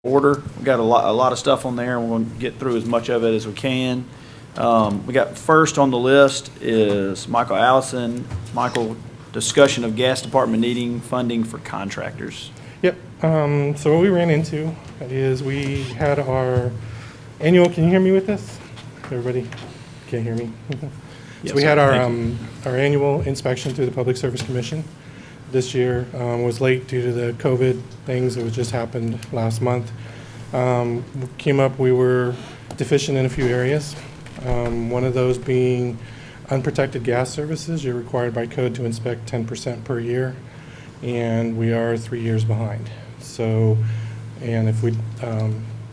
order. We got a lot of stuff on there, and we're going to get through as much of it as we can. We got first on the list is Michael Allison. Michael, discussion of gas department needing funding for contractors. Yep. So what we ran into is we had our annual. Can you hear me with this? Everybody can't hear me. Yes, so we had sir. our annual inspection through the Public Service Commission. This year was late due to the COVID things. It was just happened last month. Came up, we were deficient in a few areas. One of those being unprotected gas services. You're required by code to inspect 10% per year, and we are 3 years behind. So, and if we,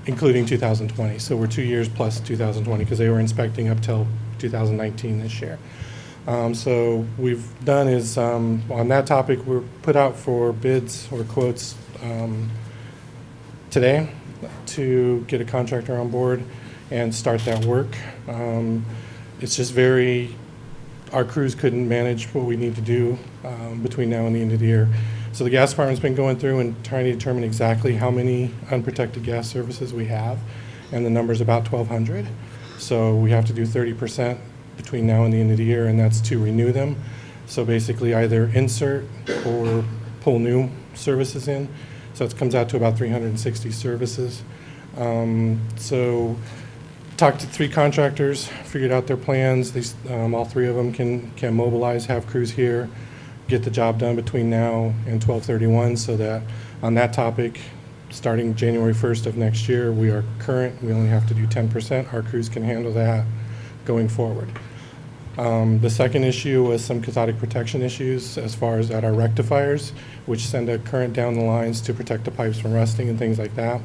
including 2020, so we're 2 years plus 2020 because they were inspecting up till 2019 this year. So we've done is, on that topic, we're put out for bids or quotes today to get a contractor on board and start that work. It's just our crews couldn't manage what we need to do between now and the end of the year. So the gas department's been going through and trying to determine exactly how many unprotected gas services we have, and the number's about 1,200. So we have to do 30% between now and the end of the year, and that's to renew them. So basically either insert or pull new services in. So it comes out to about 360 services. So talked to 3 contractors, figured out their plans. These, all 3 of them can mobilize, have crews here, get the job done between now and 12/31, so that on that topic, starting January 1st of next year, we are current. We only have to do 10%. Our crews can handle that going forward. The second issue was some cathodic protection issues as far as at our rectifiers, which send a current down the lines to protect the pipes from rusting and things like that.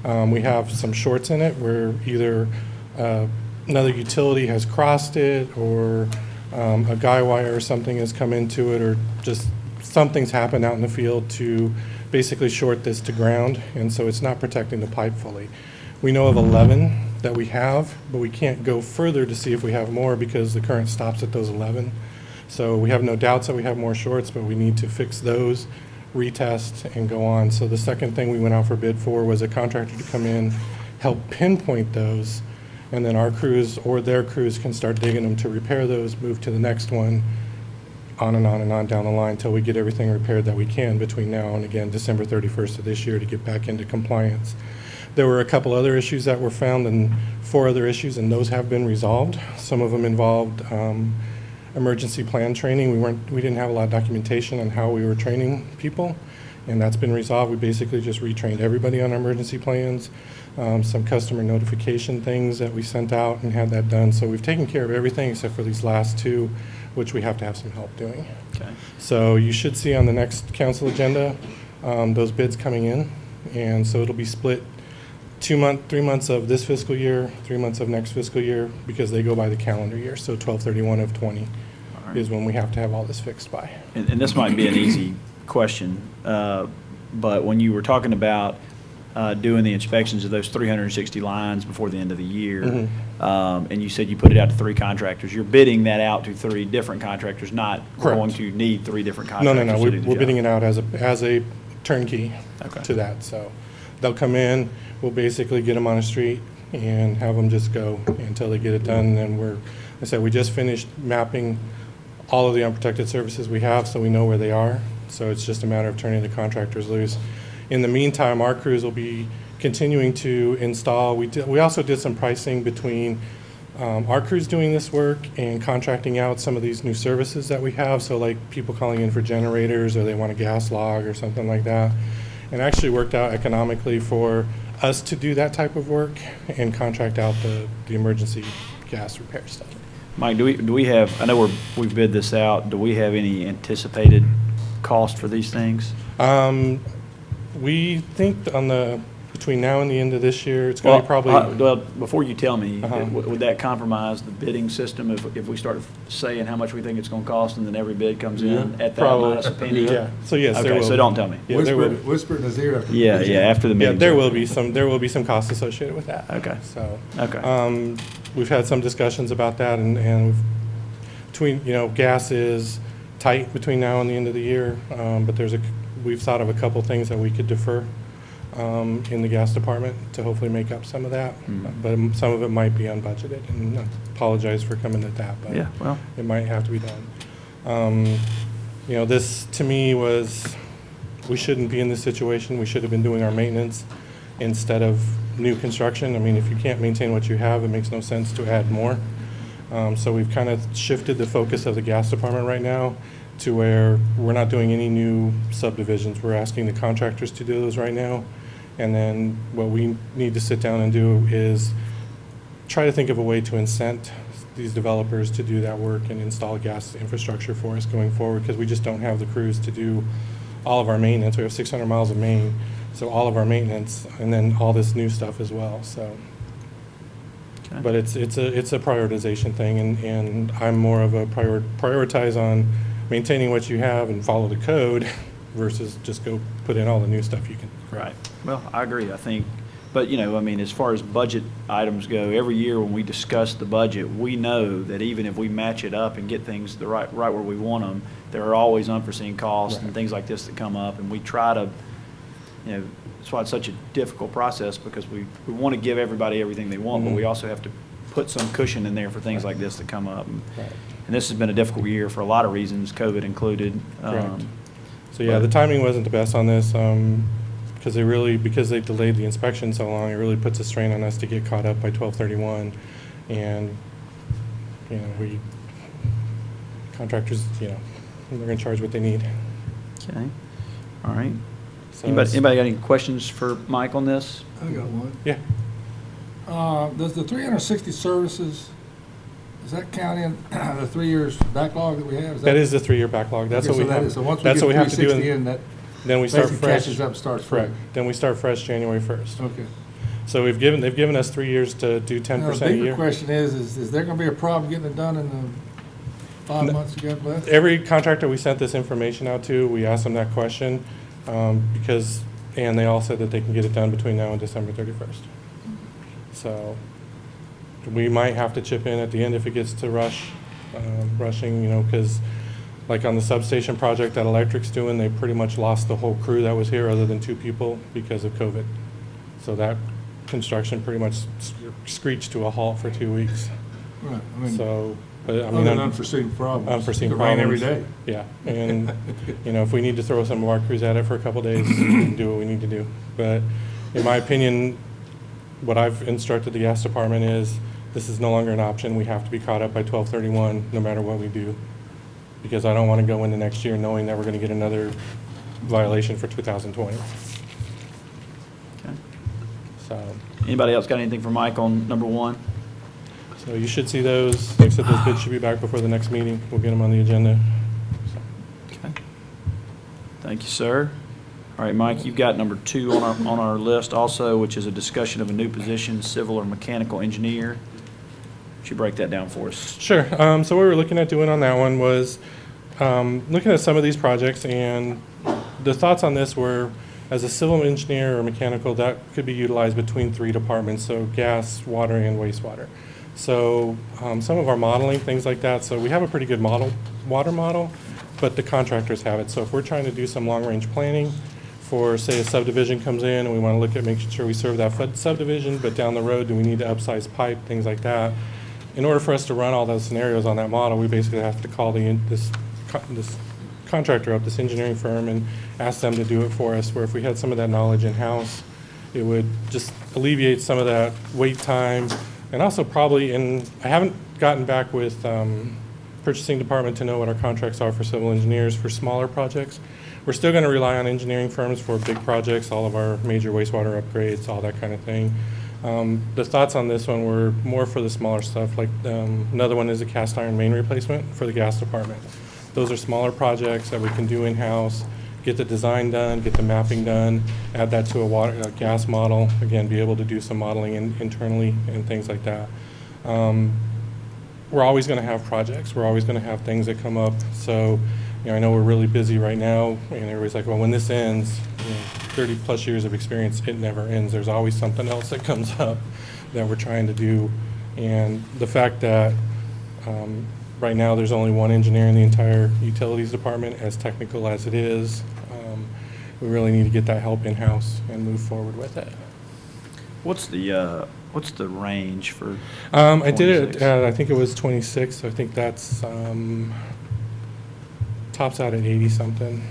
We have some shorts in it where either another utility has crossed it, or a guy wire or something has come into it, or just something's happened out in the field to basically short this to ground, and so it's not protecting the pipe fully. We know of 11 that we have, but we can't go further to see if we have more because the current stops at those 11. So we have no doubts that we have more shorts, but we need to fix those, retest, and go on. So the second thing we went out for bid for was a contractor to come in, help pinpoint those, and then our crews or their crews can start digging them to repair those, move to the next one, on and on and on down the line until we get everything repaired that we can between now and, again, December 31st of this year to get back into compliance. There were a couple other issues that were found, and 4 other issues, and those have been resolved. Some of them involved emergency plan training. We didn't have a lot of documentation on how we were training people, and that's been resolved. We basically just retrained everybody on emergency plans. Some customer notification things that we sent out and had that done. So we've taken care of everything except for these last 2, which we have to have some help doing. Okay. So you should see on the next council agenda those bids coming in, and so it'll be split 3 months of this fiscal year, 3 months of next fiscal year, because they go by the calendar year. So 12/31 of 20 is when we have to have all this fixed by. And this might be an easy question, but when you were talking about doing the inspections of those 360 lines before the end of the year, and you said you put it out to 3 contractors, you're bidding that out to 3 different contractors, not Correct. Going to need 3 different contractors. No. To do the We're job. bidding it out as a turnkey Okay. to that. So they'll come in, we'll basically get them on a street and have them just go until they get it done. And we just finished mapping all of the unprotected services we have, so we know where they are. So it's just a matter of turning the contractors loose. In the meantime, our crews will be continuing to install. We also did some pricing between our crews doing this work and contracting out some of these new services that we have. So like people calling in for generators, or they want a gas log or something like that. And actually worked out economically for us to do that type of work and contract out the emergency gas repair stuff. Mike, do we have? I know we've bid this out. Do we have any anticipated cost for these things? We think between now and the end of this year, it's going to be probably. Well, before you tell me, Uh-huh. would that compromise the bidding system if we start saying how much we think it's going to cost, and then every bid comes in at that Probably. minus a penny? Yeah. So yes, there Okay, will so be. don't tell me. Yeah, there will. Whisper in his ear after. Yeah, after the Yeah, meeting. there will be some costs associated with that. Okay. So. Okay. We've had some discussions about that, and gas is tight between now and the end of the year, but we've thought of a couple things that we could defer. in the gas department to hopefully make up some of that. But some of it might be unbudgeted, and I apologize for coming to that, but Yeah, well, it might have to be done. You know, this to me was, we shouldn't be in this situation. We should have been doing our maintenance instead of new construction. I mean, if you can't maintain what you have, it makes no sense to add more. So we've kind of shifted the focus of the gas department right now to where we're not doing any new subdivisions. We're asking the contractors to do those right now. And then what we need to sit down and do is try to think of a way to incent these developers to do that work and install gas infrastructure for us going forward, because we just don't have the crews to do all of our maintenance. We have 600 miles of main, so all of our maintenance, and then all this new stuff as well. So, okay. but it's a prioritization thing, and I'm more of a prioritize on maintaining what you have and follow the code versus just go put in all the new stuff you can. Right. Well, I agree. I think, but you know, I mean, as far as budget items go, every year when we discuss the budget, we know that even if we match it up and get things the right where we want them, there are always unforeseen costs and things like this that come up, and we try to, you know, that's why it's such a difficult process, because we want to give everybody everything they want, but we also have to put some cushion in there for things like this that come up. And this has been a difficult year for a lot of reasons, COVID included. Correct. So yeah, the timing wasn't the best on this, because they delayed the inspection so long. It really puts a strain on us to get caught up by 12/31, and you know, contractors, you know, they're going to charge what they need. Okay. All right. So Anybody got any questions for Mike on this? I got one. Yeah. Does the 360 services, does that count in the 3 years backlog that we have? That is the 3-year backlog. That's Okay, what we so that have. is- So once we That's get what we have to do. 360 in, that Then we start basically fresh. catches up and starts Correct. fresh. Then we start fresh January 1st. Okay. So they've given us 3 years to do 10% Now, a the bigger year. question is there going to be a problem getting it done in the 5 months you got left? Every contractor we sent this information out to, we asked them that question, and they all said that they can get it done between now and December 31st. So we might have to chip in at the end if it gets to rushing, you know, because like on the substation project that Electric's doing, they pretty much lost the whole crew that was here other than 2 people because of COVID. So that construction pretty much screeched to a halt for 2 weeks. Right. I mean, So, but I other mean, than unforeseen problems. unforeseen It rain every problems. day. Yeah, and, you know, if we need to throw some of our crews at it for a couple days, we can do what we need to do. But in my opinion, what I've instructed the gas department is, this is no longer an option. We have to be caught up by 12/31, no matter what we do. Because I don't want to go into next year knowing that we're going to get another violation for 2020. Okay. So, Anybody else got anything for Mike on number 1? so you should see those. Like I said, those bids should be back before the next meeting. We'll get them on the agenda. Okay. Thank you, sir. All right, Mike, you've got number 2 on our list also, which is a discussion of a new position, civil or mechanical engineer. Would you break that down for us? Sure. So what we were looking at doing on that one was looking at some of these projects, and the thoughts on this were, as a civil engineer or mechanical, that could be utilized between 3 departments, so gas, water, and wastewater. So some of our modeling, things like that, so we have a pretty good water model, but the contractors have it. So if we're trying to do some long-range planning for, say, a subdivision comes in and we want to look at making sure we serve that subdivision, but down the road, do we need to upsize pipe, things like that. In order for us to run all those scenarios on that model, we basically have to call this contractor up, this engineering firm, and ask them to do it for us, where if we had some of that knowledge in-house, it would just alleviate some of that wait time. And also probably, and I haven't gotten back with purchasing department to know what our contracts are for civil engineers for smaller projects. We're still going to rely on engineering firms for big projects, all of our major wastewater upgrades, all that kind of thing. The thoughts on this one were more for the smaller stuff, like another one is a cast iron main replacement for the gas department. Those are smaller projects that we can do in-house, get the design done, get the mapping done, add that to a gas model, again, be able to do some modeling internally and things like that. We're always going to have projects. We're always going to have things that come up. So, you know, I know we're really busy right now, and everybody's like, well, when this ends, you know, 30 plus years of experience, it never ends. There's always something else that comes up that we're trying to do. And the fact that right now there's only one engineer in the entire utilities department, as technical as it is, we really need to get that help in-house and move forward with it. What's the range for? I did 26? it, I think it was 26, so I think that's, tops out at 80-something.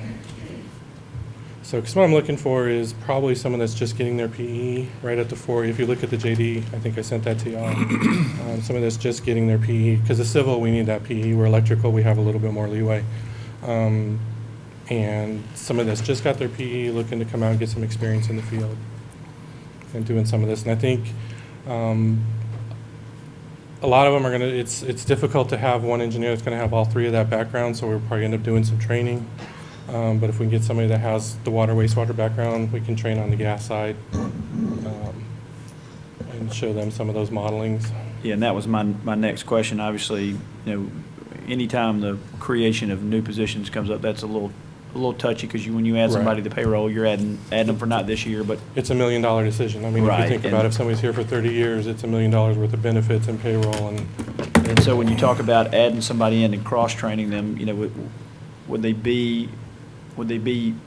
So, because what I'm looking for is probably someone that's just getting their PE right at the 4. If you look at the JD, I think I sent that to y'all. Someone that's just getting their PE, because the civil, we need that PE. We're electrical, we have a little bit more leeway. And someone that's just got their PE, looking to come out and get some experience in the field and doing some of this. And I think a lot of them are going to, it's difficult to have one engineer that's going to have all 3 of that background, so we'll probably end up doing some training. But if we can get somebody that has the water, wastewater background, we can train on the gas side and show them some of those modelings. Yeah, and that was my next question. Obviously, anytime the creation of new positions comes up, that's a little touchy, because when you add somebody to the payroll, you're adding them for not this year, but It's $1 million decision. I mean, if Right, you think about and- if somebody's here for 30 years, it's $1 million worth of benefits and payroll and so when you talk about adding somebody in and cross-training them, would they be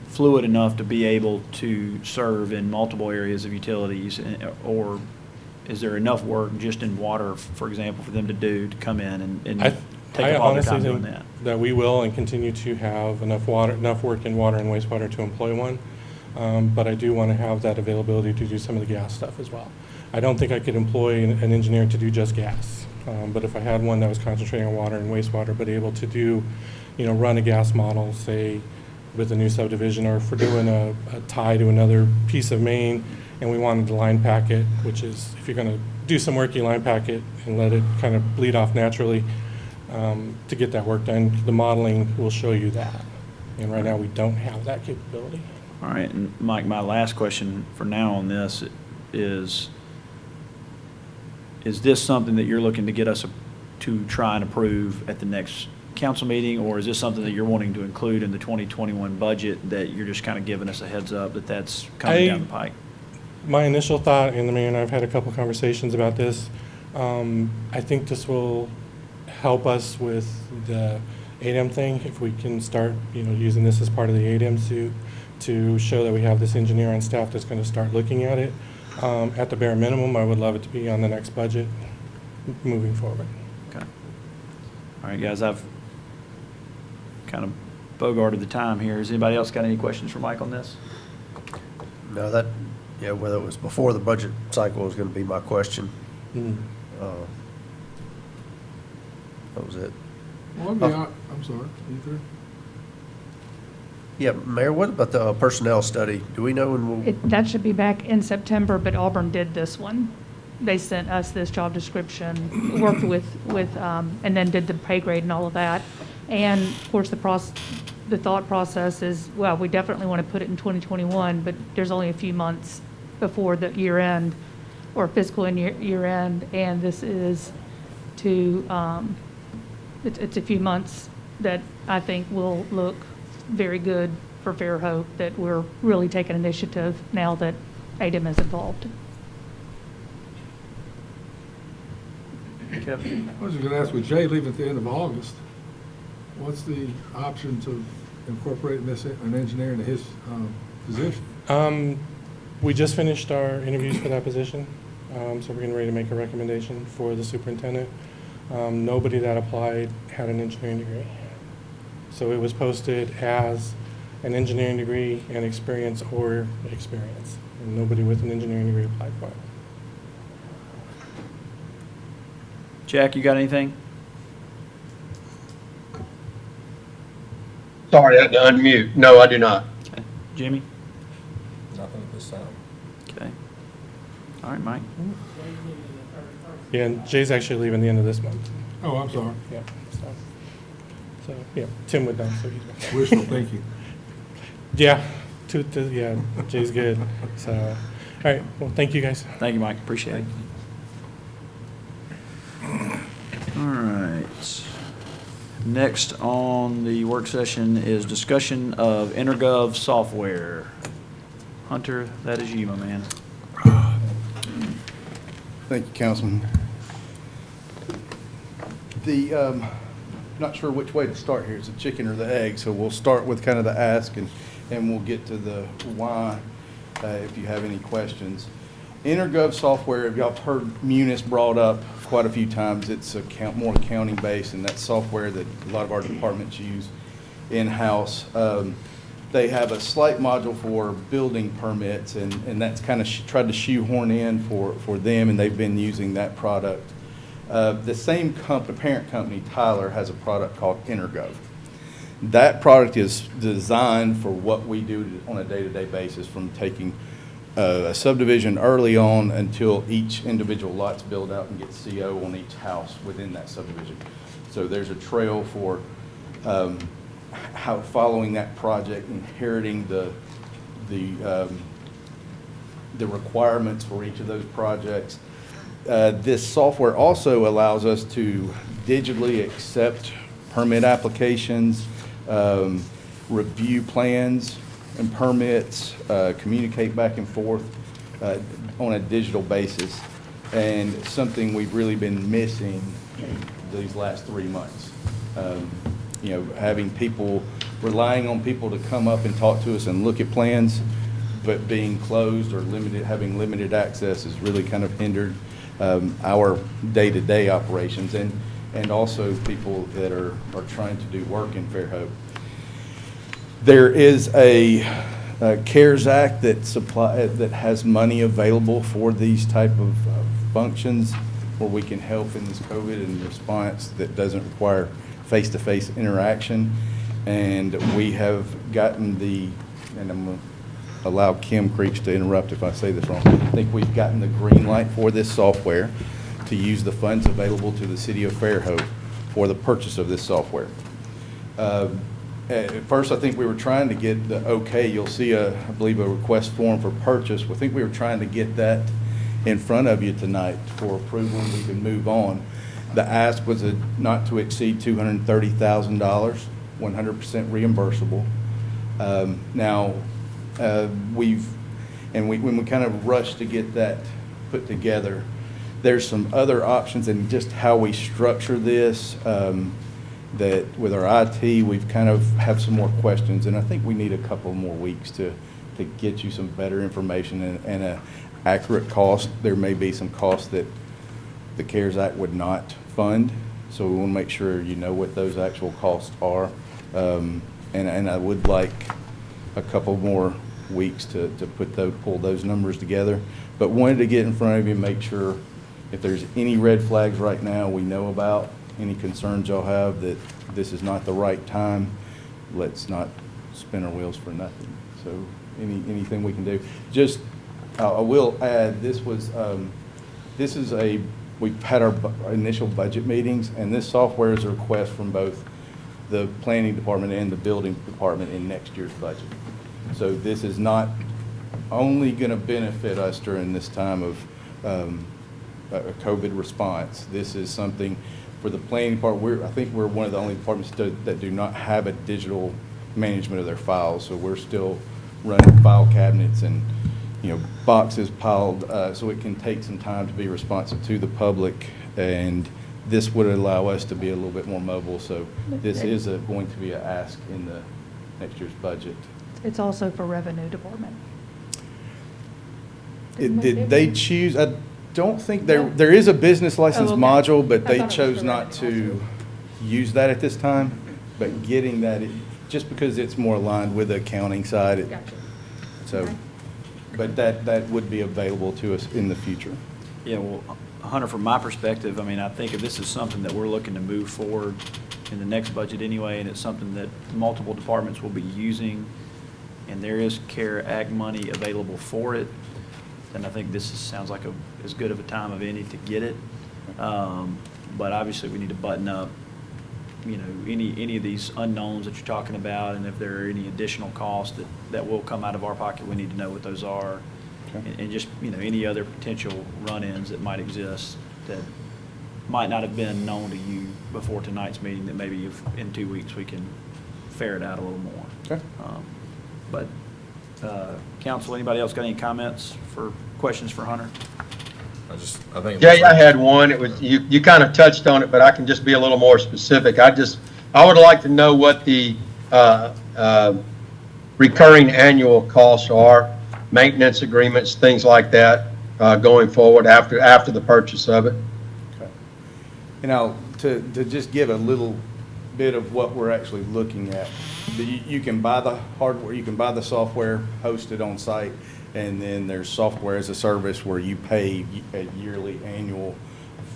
fluid enough to be able to serve in multiple areas of utilities, or is there enough work just in water, for example, for them to come in and take I up all their honestly time doing think that? that we will and continue to have enough work in water and wastewater to employ one. But I do want to have that availability to do some of the gas stuff as well. I don't think I could employ an engineer to do just gas. But if I had one that was concentrating on water and wastewater, but able to do, run a gas model, say, with a new subdivision, or if we're doing a tie to another piece of main and we wanted to line pack it, which is, if you're going to do some work, you line pack it and let it kind of bleed off naturally to get that work done. The modeling will show you that. And right now, we don't have that capability. All right, and Mike, my last question for now on this is this something that you're looking to get us to try and approve at the next council meeting, or is this something that you're wanting to include in the 2021 budget that you're just kind of giving us a heads up that that's coming down the pike? My initial thought, and the mayor and I have had a couple conversations about this, I think this will help us with the ADEM thing, if we can start, using this as part of the ADEM suit to show that we have this engineer on staff that's going to start looking at it. At the bare minimum, I would love it to be on the next budget moving forward. Okay. All right, guys, I've kind of bogarted the time here. Has anybody else got any questions for Mike on this? No, whether it was before the budget cycle was going to be my question. That was it. Well, I'm sorry, you through? Yeah, Mayor, what about the personnel study? Do we know when we'll? That should be back in September, but Auburn did this one. They sent us this job description, worked with, and then did the pay grade and all of that. And of course, the thought process is, well, we definitely want to put it in 2021, but there's only a few months before the year end or fiscal year end, and this is it's a few months that I think will look very good for Fairhope, that we're really taking initiative now that ADEM is involved. Kevin? I was going to ask, with Jay leaving at the end of August, what's the options of incorporating an engineer into his position? We just finished our interviews for that position, so we're getting ready to make a recommendation for the superintendent. Nobody that applied had an engineering degree. So it was posted as an engineering degree and experience or experience. And nobody with an engineering degree applied for it. Jack, you got anything? Sorry, I had to unmute. No, I do not. Okay. Jimmy? Nothing at this time. Okay. All right, Mike. Yeah, and Jay's actually leaving the end of this month. Oh, I'm sorry. Yeah, so yeah, Tim would know, so he's. Wishful thinking. Yeah, yeah, Jay's good. So, all right, well, thank you guys. Thank you, Mike. Appreciate it. All right. Next on the work session is discussion of Intergov software. Hunter, that is you, my man. Thank you, Councilman. Not sure which way to start here. It's the chicken or the egg, so we'll start with kind of the ask, and and we'll get to the why if you have any questions. Intergov software, if y'all have heard Munis brought up quite a few times, it's more accounting based, and that's software that a lot of our departments use in-house. They have a slight module for building permits, and that's kind of tried to shoehorn in for them, and they've been using that product. The same parent company, Tyler, has a product called Intergov. That product is designed for what we do on a day-to-day basis, from taking a subdivision early on until each individual lot's built out and gets CO on each house within that subdivision. So there's a trail for how following that project, inheriting the requirements for each of those projects. This software also allows us to digitally accept permit applications, review plans and permits, communicate back and forth on a digital basis, and something we've really been missing these last 3 months. You know, relying on people to come up and talk to us and look at plans, but being closed or having limited access has really kind of hindered our day-to-day operations, and also people that are trying to do work in Fairhope. There is a CARES Act that has money available for these type of functions where we can help in this COVID and response that doesn't require face-to-face interaction. And we have gotten and I'm going to allow Kim Creech to interrupt if I say this wrong. I think we've gotten the green light for this software to use the funds available to the city of Fairhope for the purchase of this software. At first, I think we were trying to get the okay. You'll see I believe a request form for purchase. I think we were trying to get that in front of you tonight for approval, and we can move on. The ask was not to exceed $230,000, 100% reimbursable. Now, when we kind of rushed to get that put together, there's some other options in just how we structure this, that with our IT, we've kind of have some more questions, and I think we need a couple more weeks to get you some better information and a accurate cost. There may be some costs that the CARES Act would not fund, so we want to make sure you know what those actual costs are. And I would like a couple more weeks to pull those numbers together, but wanted to get in front of you and make sure if there's any red flags right now we know about, any concerns y'all have that this is not the right time, let's not spin our wheels for nothing. So anything we can do. Just I will add, we've had our initial budget meetings, and this software is a request from both the planning department and the building department in next year's budget. So this is not only going to benefit us during this time of a COVID response. This is something for the planning department. I think we're one of the only departments that do not have a digital management of their files. So we're still running file cabinets and boxes piled, so it can take some time to be responsive to the public, and this would allow us to be a little bit more mobile. So this is going to be an ask in the next year's budget. It's also for revenue department. Did they choose? I don't think there is a business license module, but they chose not to use that at this time. But getting that, just because it's more aligned with the accounting side. Gotcha. So, Okay. but that would be available to us in the future. Yeah, well, Hunter, from my perspective, I mean, I think if this is something that we're looking to move forward in the next budget anyway, and it's something that multiple departments will be using, and there is CARE Act money available for it, then I think sounds like as good of a time of any to get it. But obviously, we need to button up, any of these unknowns that you're talking about, and if there are any additional costs that will come out of our pocket, we need to know what those are. Okay. And just, any other potential run-ins that might exist that might not have been known to you before tonight's meeting, that maybe in 2 weeks we can ferret out a little more. Okay. But council, anybody else got any comments questions for Hunter? I think. Jay, I had one. It was, you kind of touched on it, but I can just be a little more specific. I would like to know what the recurring annual costs are, maintenance agreements, things like that, going forward after the purchase of it. Okay. And now, to just give a little bit of what we're actually looking at, you can buy the hardware, you can buy the software hosted on site, and then there's software as a service where you pay a yearly annual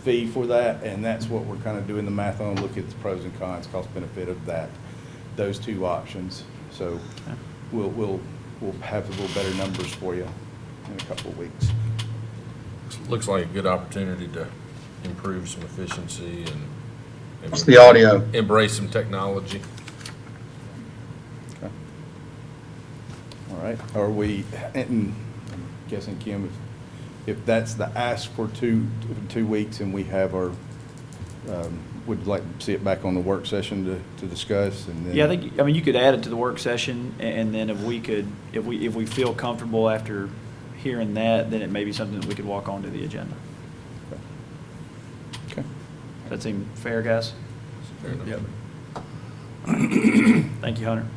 fee for that, and that's what we're kind of doing the math on, look at the pros and cons, cost benefit of that, those two options. So we'll have a little better numbers for you in a couple of weeks. Looks like a good opportunity to improve some efficiency and It's the audio. embrace some technology. Okay. All right, are we, and I'm guessing, Kim, if that's the ask for 2 weeks and we have our, would like to see it back on the work session to discuss and then. Yeah, I mean, you could add it to the work session, and then if we feel comfortable after hearing that, then it may be something that we could walk onto the agenda. Okay. Does that seem fair, guys? Fair enough. Yep. Thank you, Hunter.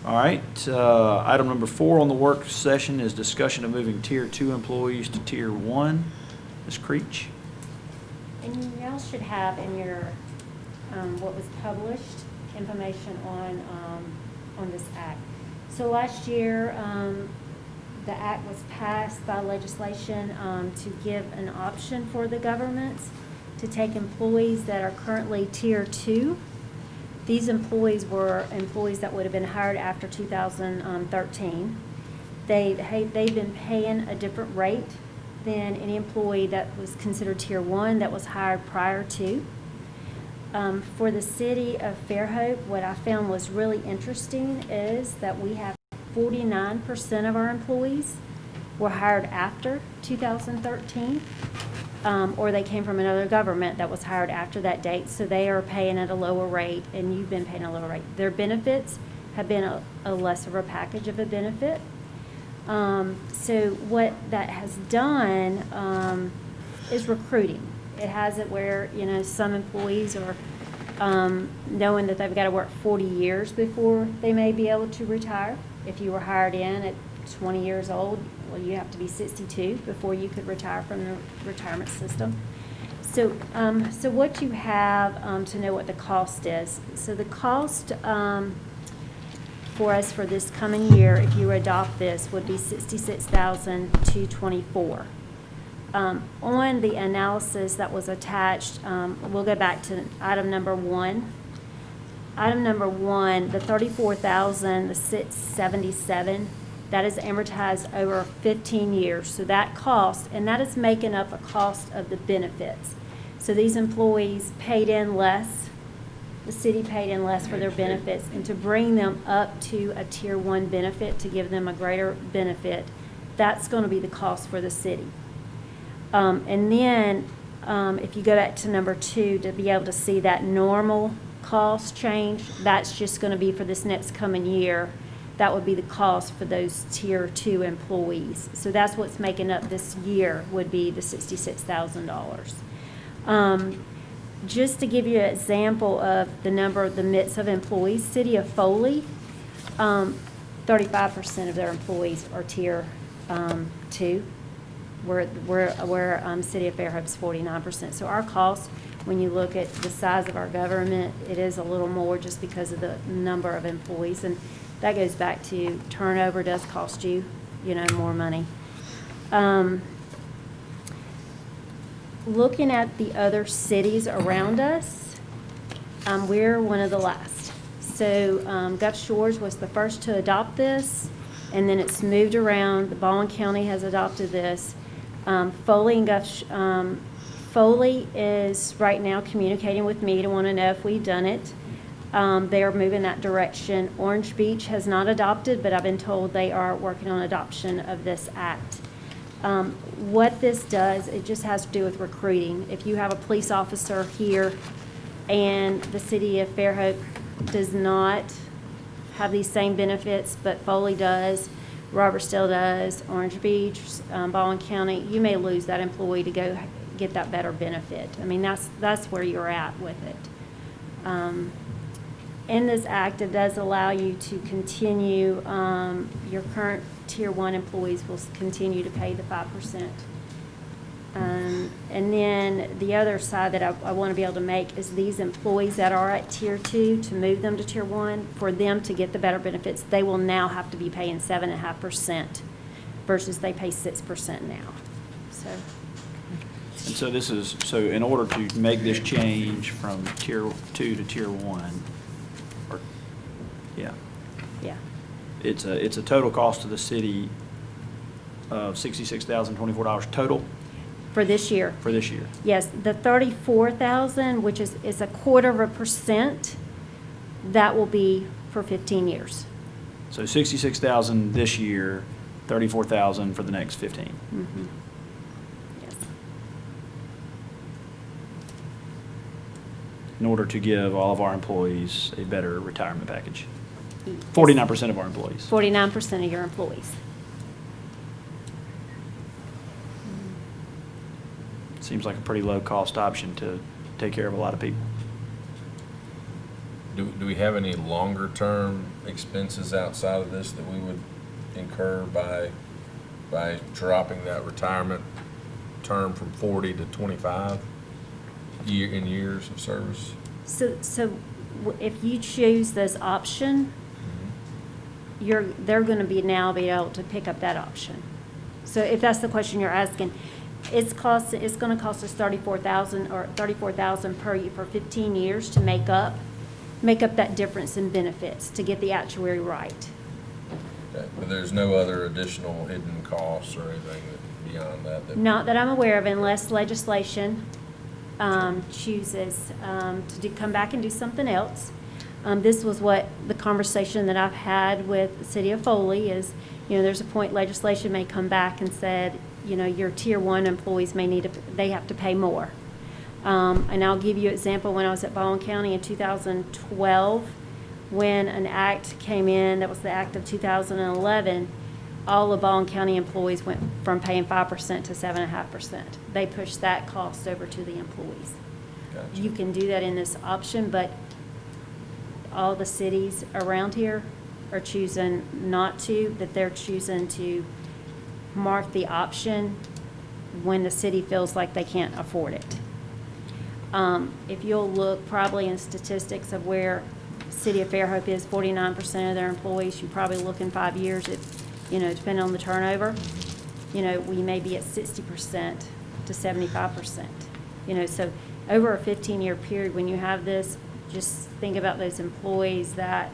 All right, item number 4 on the work session is discussion of moving Tier 2 employees to Tier 1. Ms. Creech? And y'all should have in your, what was published, information on this act. So last year, the act was passed by legislation to give an option for the governments to take employees that are currently Tier 2. These employees were employees that would have been hired after 2013. They've been paying a different rate than any employee that was considered Tier 1 that was hired prior to. For the city of Fairhope, what I found was really interesting is that we have 49% of our employees were hired after 2013, or they came from another government that was hired after that date, so they are paying at a lower rate, and you've been paying a lower rate. Their benefits have been a less of a package of a benefit. So what that has done is recruiting. It has it where, some employees are knowing that they've got to work 40 years before they may be able to retire. If you were hired in at 20 years old, well, you have to be 62 before you could retire from the retirement system. So, what you have to know what the cost is. So the cost for us for this coming year, if you adopt this, would be $66,224. On the analysis that was attached, we'll go back to item number 1. Item number 1, the $34,677, that is amortized over 15 years. So that cost, and that is making up a cost of the benefits. So these employees paid in less, the city paid in less for their benefits, and to bring them up to a Tier 1 benefit, to give them a greater benefit, that's going to be the cost for the city. And then if you go back to number 2, to be able to see that normal cost change, that's just going to be for this next coming year. That would be the cost for those Tier 2 employees. So that's what's making up this year, would be the $66,000. Just to give you an example of the number of the mix of employees, City of Foley, 35% of their employees are Tier 2. Where City of Fairhope's 49%. So our cost, when you look at the size of our government, it is a little more just because of the number of employees. And that goes back to turnover does cost you, more money. Looking at the other cities around us, we're one of the last. So Gulf Shores was the first to adopt this, and then it's moved around. The Baldwin County has adopted this. Foley and Foley is right now communicating with me to want to know if we've done it. They are moving that direction. Orange Beach has not adopted, but I've been told they are working on adoption of this act. What this does, it just has to do with recruiting. If you have a police officer here and the city of Fairhope does not have these same benefits, but Foley does, Robertsdale does, Orange Beach, Baldwin County, you may lose that employee to go get that better benefit. I mean, that's where you're at with it. in this act, it does allow you to continue, your current Tier 1 employees will continue to pay the 5%. And then the other side that I want to be able to make is these employees that are at Tier 2, to move them to Tier 1, for them to get the better benefits, they will now have to be paying 7.5% versus they pay 6% now. So, And so this is, so in order to make this change from Tier 2 to Tier 1, or, yeah, yeah. it's a total cost to the city of $66,024 total For this year. for this year. Yes, the 34,000, which is 1/4%, that will be for 15 years. So 66,000 this year, 34,000 for the next 15. Mhm. Yes. In order to give all of our employees a better retirement package. 49% of our employees. 49% of your employees. Seems like a pretty low-cost option to take care of a lot of people. Do we have any longer-term expenses outside of this that we would incur by dropping that retirement term from 40 to 25 in years of service? So if you choose this option, they're going to be able to pick up that option. So if that's the question you're asking, it's going to cost us $34,000 per year for 15 years to make up that difference in benefits, to get the actuary right. Okay, but there's no other additional hidden costs or anything beyond that? Not that I'm aware of, unless legislation chooses to come back and do something else. This was what the conversation that I've had with the city of Foley is, there's a point legislation may come back and said, your Tier 1 employees they have to pay more. And I'll give you an example. When I was at Baldwin County in 2012, when an act came in, that was the act of 2011, all of Baldwin County employees went from paying 5% to 7.5%. They pushed that cost over to the employees. Gotcha. You can do that in this option, but all the cities around here are choosing not to, that they're choosing to mark the option when the city feels like they can't afford it. If you'll look probably in statistics of where city of Fairhope is, 49% of their employees, you probably look in 5 years, depending on the turnover, we may be at 60% to 75%. So over a 15-year period, when you have this, just think about those employees that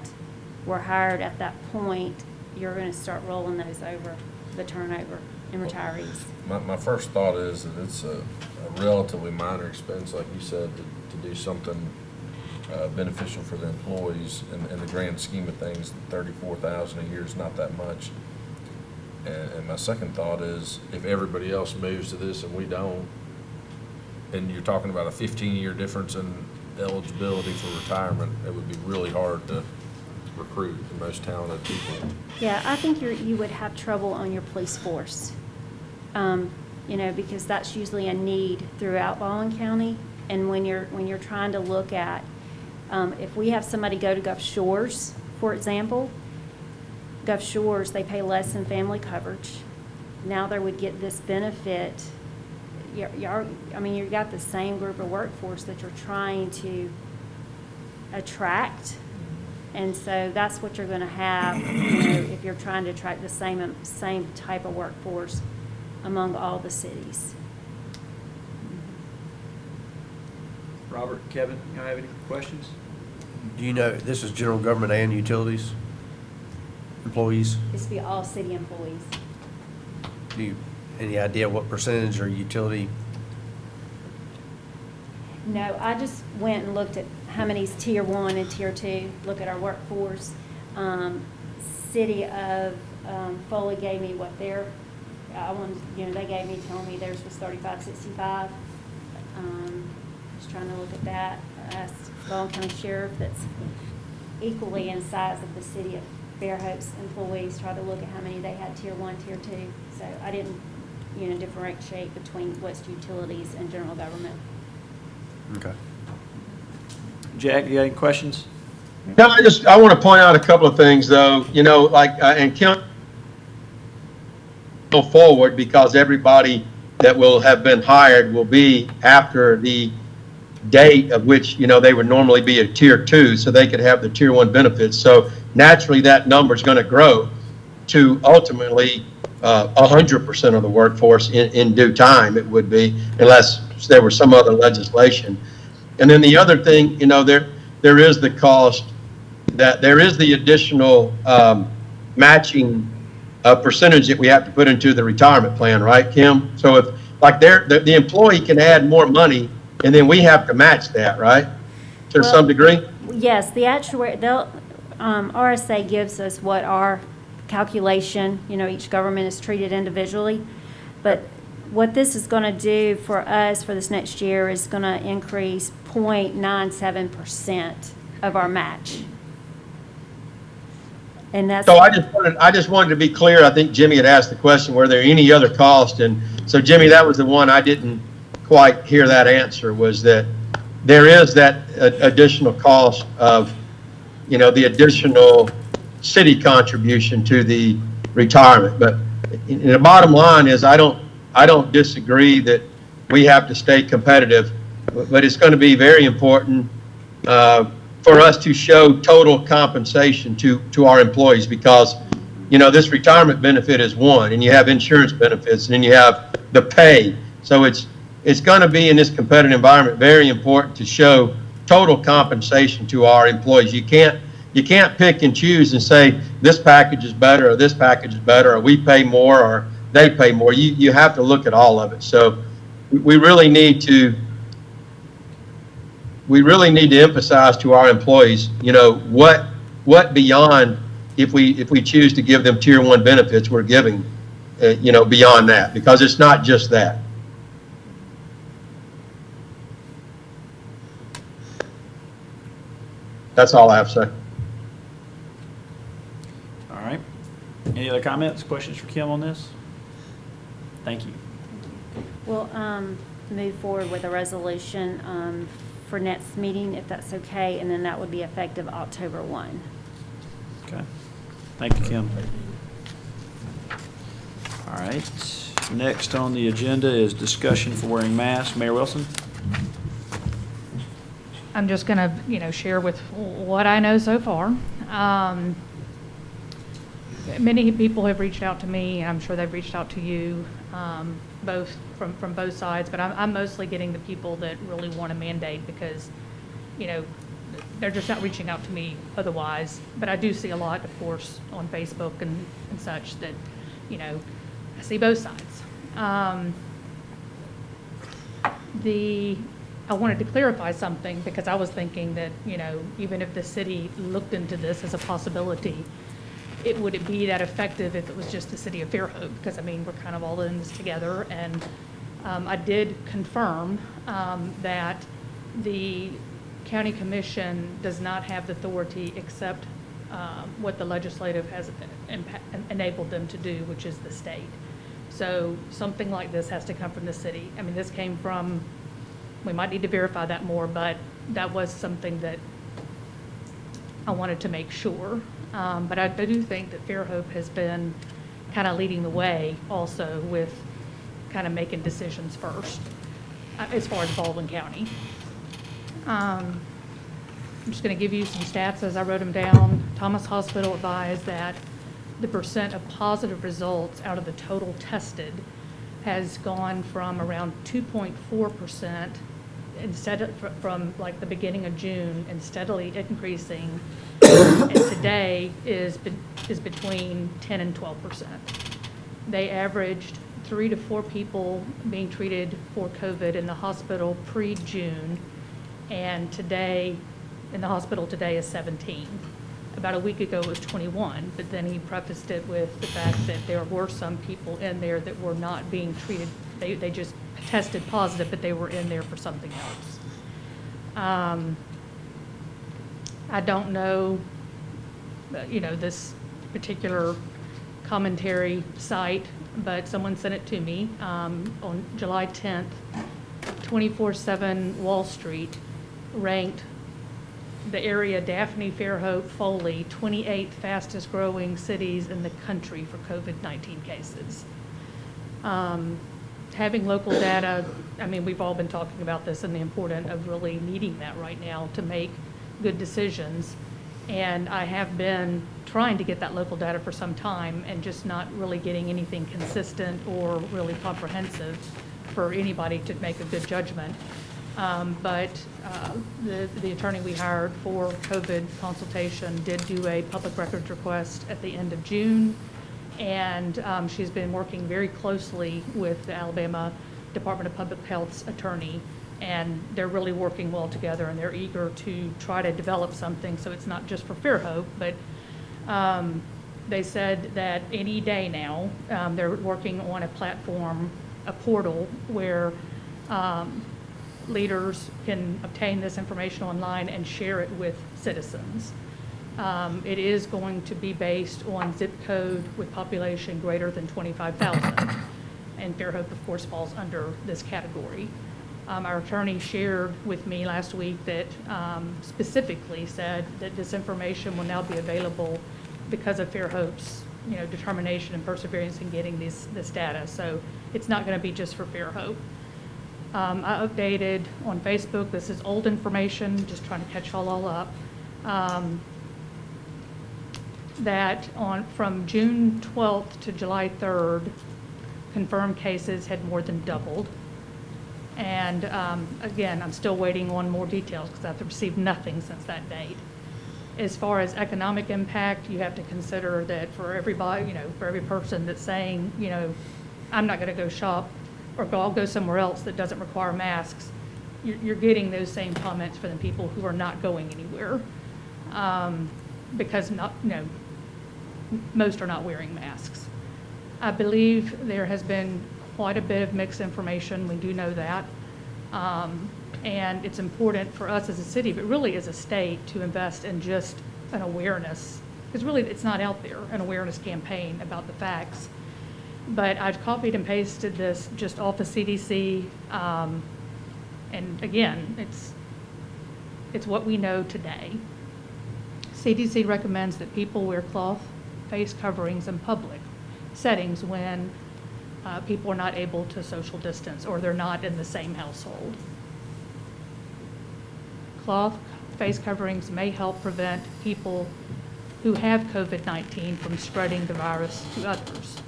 were hired at that point. You're going to start rolling those over, the turnover and retirees. My first thought is that it's a relatively minor expense, like you said, to do something beneficial for the employees. In the grand scheme of things, $34,000 a year is not that much. And my second thought is, if everybody else moves to this and we don't, and you're talking about a 15-year difference in eligibility for retirement, it would be really hard to recruit the most talented people. Yeah, I think you would have trouble on your police force, because that's usually a need throughout Baldwin County. And when you're trying to look at, if we have somebody go to Gulf Shores, for example, Gulf Shores, they pay less in family coverage. Now they would get this benefit. You've got the same group of workforce that you're trying to attract. And so that's what you're going to have, if you're trying to attract the same type of workforce among all the cities. Robert, Kevin, y'all have any questions? Do you know, this is general government and utilities employees? This would be all city employees. Do you, any idea what percentage are utility? No, I just went and looked at how many's Tier 1 and Tier 2, look at our workforce. City of Foley gave me what they gave me, telling me theirs was 3565. Just trying to look at that. I asked Baldwin County Sheriff, that's equally in size of the city of Fairhope's employees, tried to look at how many they had Tier 1, Tier 2. So I didn't, differentiate between what's utilities and general government. Okay. Jack, you got any questions? No, I want to point out a couple of things, though, and Kim, go forward, because everybody that will have been hired will be after the date of which, they would normally be a tier 2, so they could have the tier 1 benefits. So naturally, that number is going to grow to ultimately 100% of the workforce in due time, it would be, unless there was some other legislation. And then the other thing, there is the cost, that there is the additional matching percentage that we have to put into the retirement plan, right, Kim? So if, like, the employee can add more money, and then we have to match that, right, to Well, some degree? Yes, the RSA gives us what our calculation, each government is treated individually. But what this is going to do for us for this next year is going to increase 0.97% of our match. And that's. So I just wanted to be clear. I think Jimmy had asked the question, were there any other cost? And so, Jimmy, that was the one I didn't quite hear that answer, was that there is that additional cost of, the additional city contribution to the retirement. But the bottom line is, I don't disagree that we have to stay competitive, but it's going to be very important for us to show total compensation to our employees, because, this retirement benefit is one, and you have insurance benefits, and then you have the pay. So it's going to be, in this competitive environment, very important to show total compensation to our employees. You can't pick and choose and say this package is better or this package is better, or we pay more or they pay more. You have to look at all of it. So we really need to emphasize to our employees, what beyond, if we choose to give them tier 1 benefits, we're giving, beyond that, because it's not just that. That's all I have to say. All right. Any other comments, questions for Kim on this? Thank you. We'll move forward with a resolution for next meeting, if that's okay, and then that would be effective October 1. Okay. Thank you, Kim. All right. Next on the agenda is discussion for wearing masks. Mayor Wilson? I'm just going to, share with what I know so far. Many people have reached out to me, and I'm sure they've reached out to you, both from both sides, but I'm mostly getting the people that really want a mandate because, they're just not reaching out to me otherwise. But I do see a lot, of course, on Facebook and such that, I see both sides. I wanted to clarify something because I was thinking that, even if the city looked into this as a possibility, would it be that effective if it was just the city of Fairhope? Because, we're kind of all in this together. And I did confirm that the county commission does not have the authority except what the legislative has enabled them to do, which is the state. So something like this has to come from the city. This came from, we might need to verify that more, but that was something that I wanted to make sure. But I do think that Fairhope has been kind of leading the way also with kind of making decisions first as far as Baldwin County. I'm just going to give you some stats as I wrote them down. Thomas Hospital advised that the percent of positive results out of the total tested has gone from around 2.4% from like the beginning of June and steadily increasing, and today is between 10 and 12%. They averaged 3 to 4 people being treated for COVID in the hospital pre-June, and today, in the hospital today is 17. About a week ago it was 21, but then he prefaced it with the fact that there were some people in there that were not being treated. They just tested positive, but they were in there for something else. I don't know, this particular commentary site, but someone sent it to me on July 10th. 24/7 Wall Street ranked the area Daphne, Fairhope, Foley, 28th fastest growing cities in the country for COVID-19 cases. Having local data, I mean, we've all been talking about this and the importance of really needing that right now to make good decisions. And I have been trying to get that local data for some time and just not really getting anything consistent or really comprehensive for anybody to make a good judgment. But the attorney we hired for COVID consultation did do a public records request at the end of June. And she's been working very closely with the Alabama Department of Public Health's attorney. And they're really working well together, and they're eager to try to develop something so it's not just for Fairhope, but they said that any day now, they're working on a platform, a portal, where leaders can obtain this information online and share it with citizens. It is going to be based on zip code with population greater than 25,000. And Fairhope, of course, falls under this category. Our attorney shared with me last week that specifically said that this information will now be available because of Fairhope's, determination and perseverance in getting this data. So it's not going to be just for Fairhope. I updated on Facebook. This is old information, just trying to catch all up. That from June 12th to July 3rd, confirmed cases had more than doubled. And again, I'm still waiting on more details because I've received nothing since that date. As far as economic impact, you have to consider that for everybody, for every person that's saying, I'm not going to go shop or I'll go somewhere else that doesn't require masks, you're getting those same comments from the people who are not going anywhere because most are not wearing masks. I believe there has been quite a bit of mixed information. We do know that. And it's important for us as a city, but really as a state, to invest in just an awareness, because really it's not out there, an awareness campaign about the facts. But I've copied and pasted this just off of CDC. And again, it's what we know today. CDC recommends that people wear cloth face coverings in public settings when people are not able to social distance or they're not in the same household. Cloth face coverings may help prevent people who have COVID-19 from spreading the virus to others.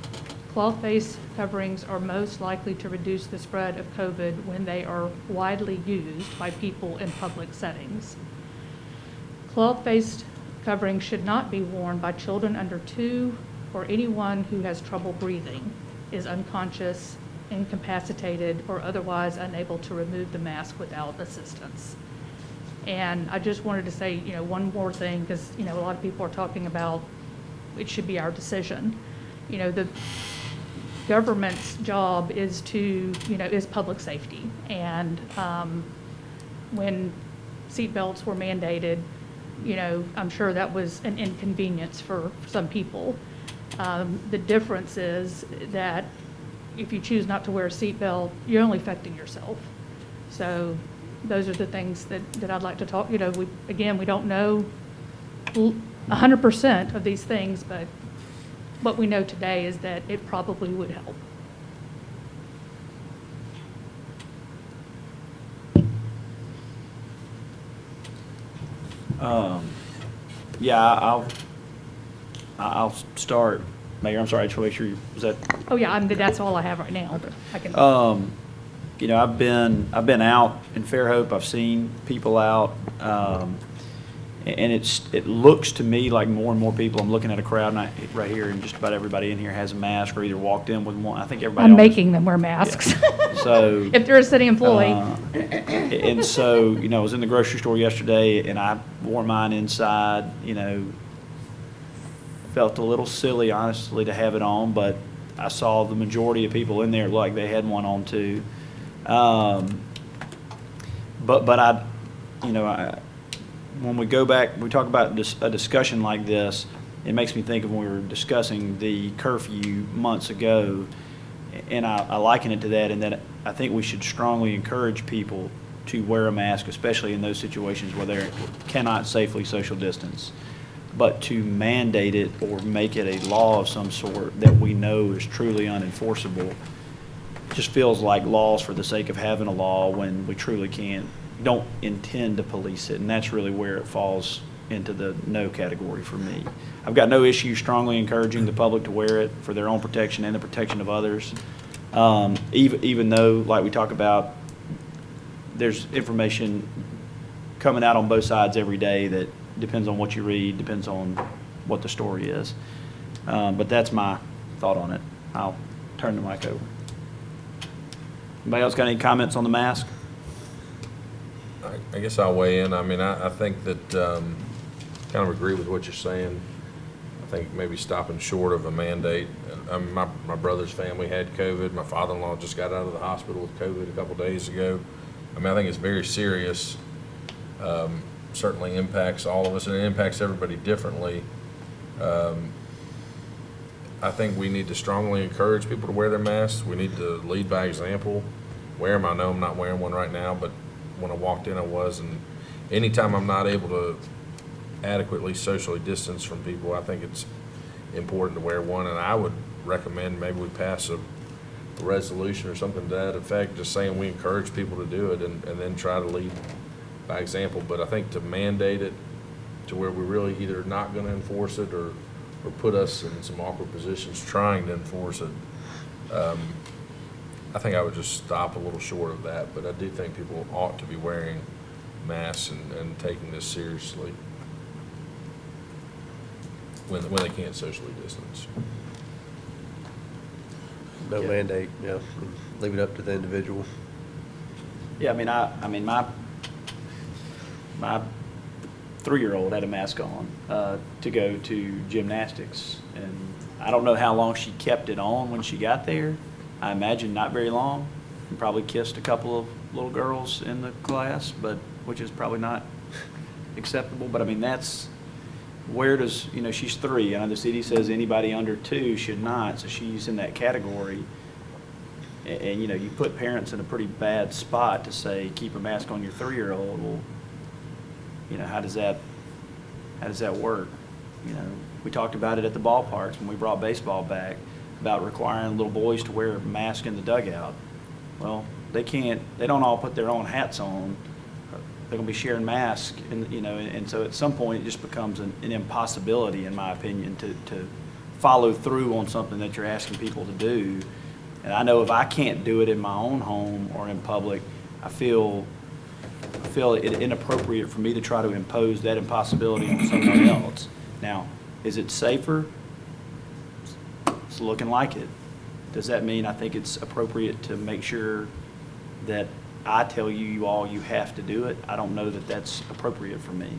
Cloth face coverings are most likely to reduce the spread of COVID when they are widely used by people in public settings. Cloth face coverings should not be worn by children under 2 or anyone who has trouble breathing, is unconscious, incapacitated, or otherwise unable to remove the mask without assistance. And I just wanted to say, one more thing, because, a lot of people are talking about it should be our decision. The government's job is is public safety. And when seatbelts were mandated, I'm sure that was an inconvenience for some people. The difference is that if you choose not to wear a seatbelt, you're only affecting yourself. So those are the things that I'd like to talk. We don't know 100% of these things, but what we know today is that it probably would help. Yeah, I'll start. Mayor, I'm sorry, I just want to make sure was that? Oh yeah, that's all I have right now. Okay. I can. I've been out in Fairhope. I've seen people out, and it looks to me like more and more people. I'm looking at a crowd right here, and just about everybody in here has a mask or either walked in with one. I think everybody. I'm making them wear masks. Yeah. So if they're a city employee. And so I was in the grocery store yesterday, and I wore mine inside. Felt a little silly, honestly, to have it on, but I saw the majority of people in there like they had one on too. But when we go back, we talk about a discussion like this, it makes me think of when we were discussing the curfew months ago, and I liken it to that, in that I think we should strongly encourage people to wear a mask, especially in those situations where they cannot safely social distance. But to mandate it or make it a law of some sort that we know is truly unenforceable just feels like laws for the sake of having a law when we truly don't intend to police it. And that's really where it falls into the no category for me. I've got no issue strongly encouraging the public to wear it for their own protection and the protection of others. Even though, like we talk about, there's information coming out on both sides every day that depends on what you read, depends on what the story is. But that's my thought on it. I'll turn the mic over. Anybody else got any comments on the mask? I guess I'll weigh in. I mean, I think that, kind of agree with what you're saying. I think maybe stopping short of a mandate. I mean, my brother's family had COVID. My father-in-law just got out of the hospital with COVID a couple days ago. I mean, I think it's very serious. Certainly impacts all of us, and it impacts everybody differently. I think we need to strongly encourage people to wear their masks. We need to lead by example. Wear them. I know I'm not wearing one right now, but when I walked in, I was. And anytime I'm not able to adequately socially distance from people, I think it's important to wear one. And I would recommend maybe we pass a resolution or something to that effect, just saying we encourage people to do it and then try to lead by example. But I think to mandate it to where we're really either not going to enforce it or put us in some awkward positions trying to enforce it, I think I would just stop a little short of that. But I do think people ought to be wearing masks and taking this seriously when they can't socially distance. No mandate, yeah, leave it up to the individual. Yeah, I mean, my 3-year-old had a mask on to go to gymnastics, and I don't know how long she kept it on when she got there. I imagine not very long, and probably kissed a couple of little girls in the class, but which is probably not acceptable. But I mean, that's where does, she's 3, and the city says anybody under 2 should not, so she's in that category. And you put parents in a pretty bad spot to say keep a mask on your 3-year-old. Well, how does that work? We talked about it at the ballparks when we brought baseball back about requiring little boys to wear a mask in the dugout. Well, they don't all put their own hats on. They're going to be sharing masks, and so at some point it just becomes an impossibility, in my opinion, to follow through on something that you're asking people to do. And I know if I can't do it in my own home or in public, I feel it inappropriate for me to try to impose that impossibility on someone else. Now, is it safer? It's looking like it. Does that mean I think it's appropriate to make sure that I tell you all you have to do it? I don't know that that's appropriate for me.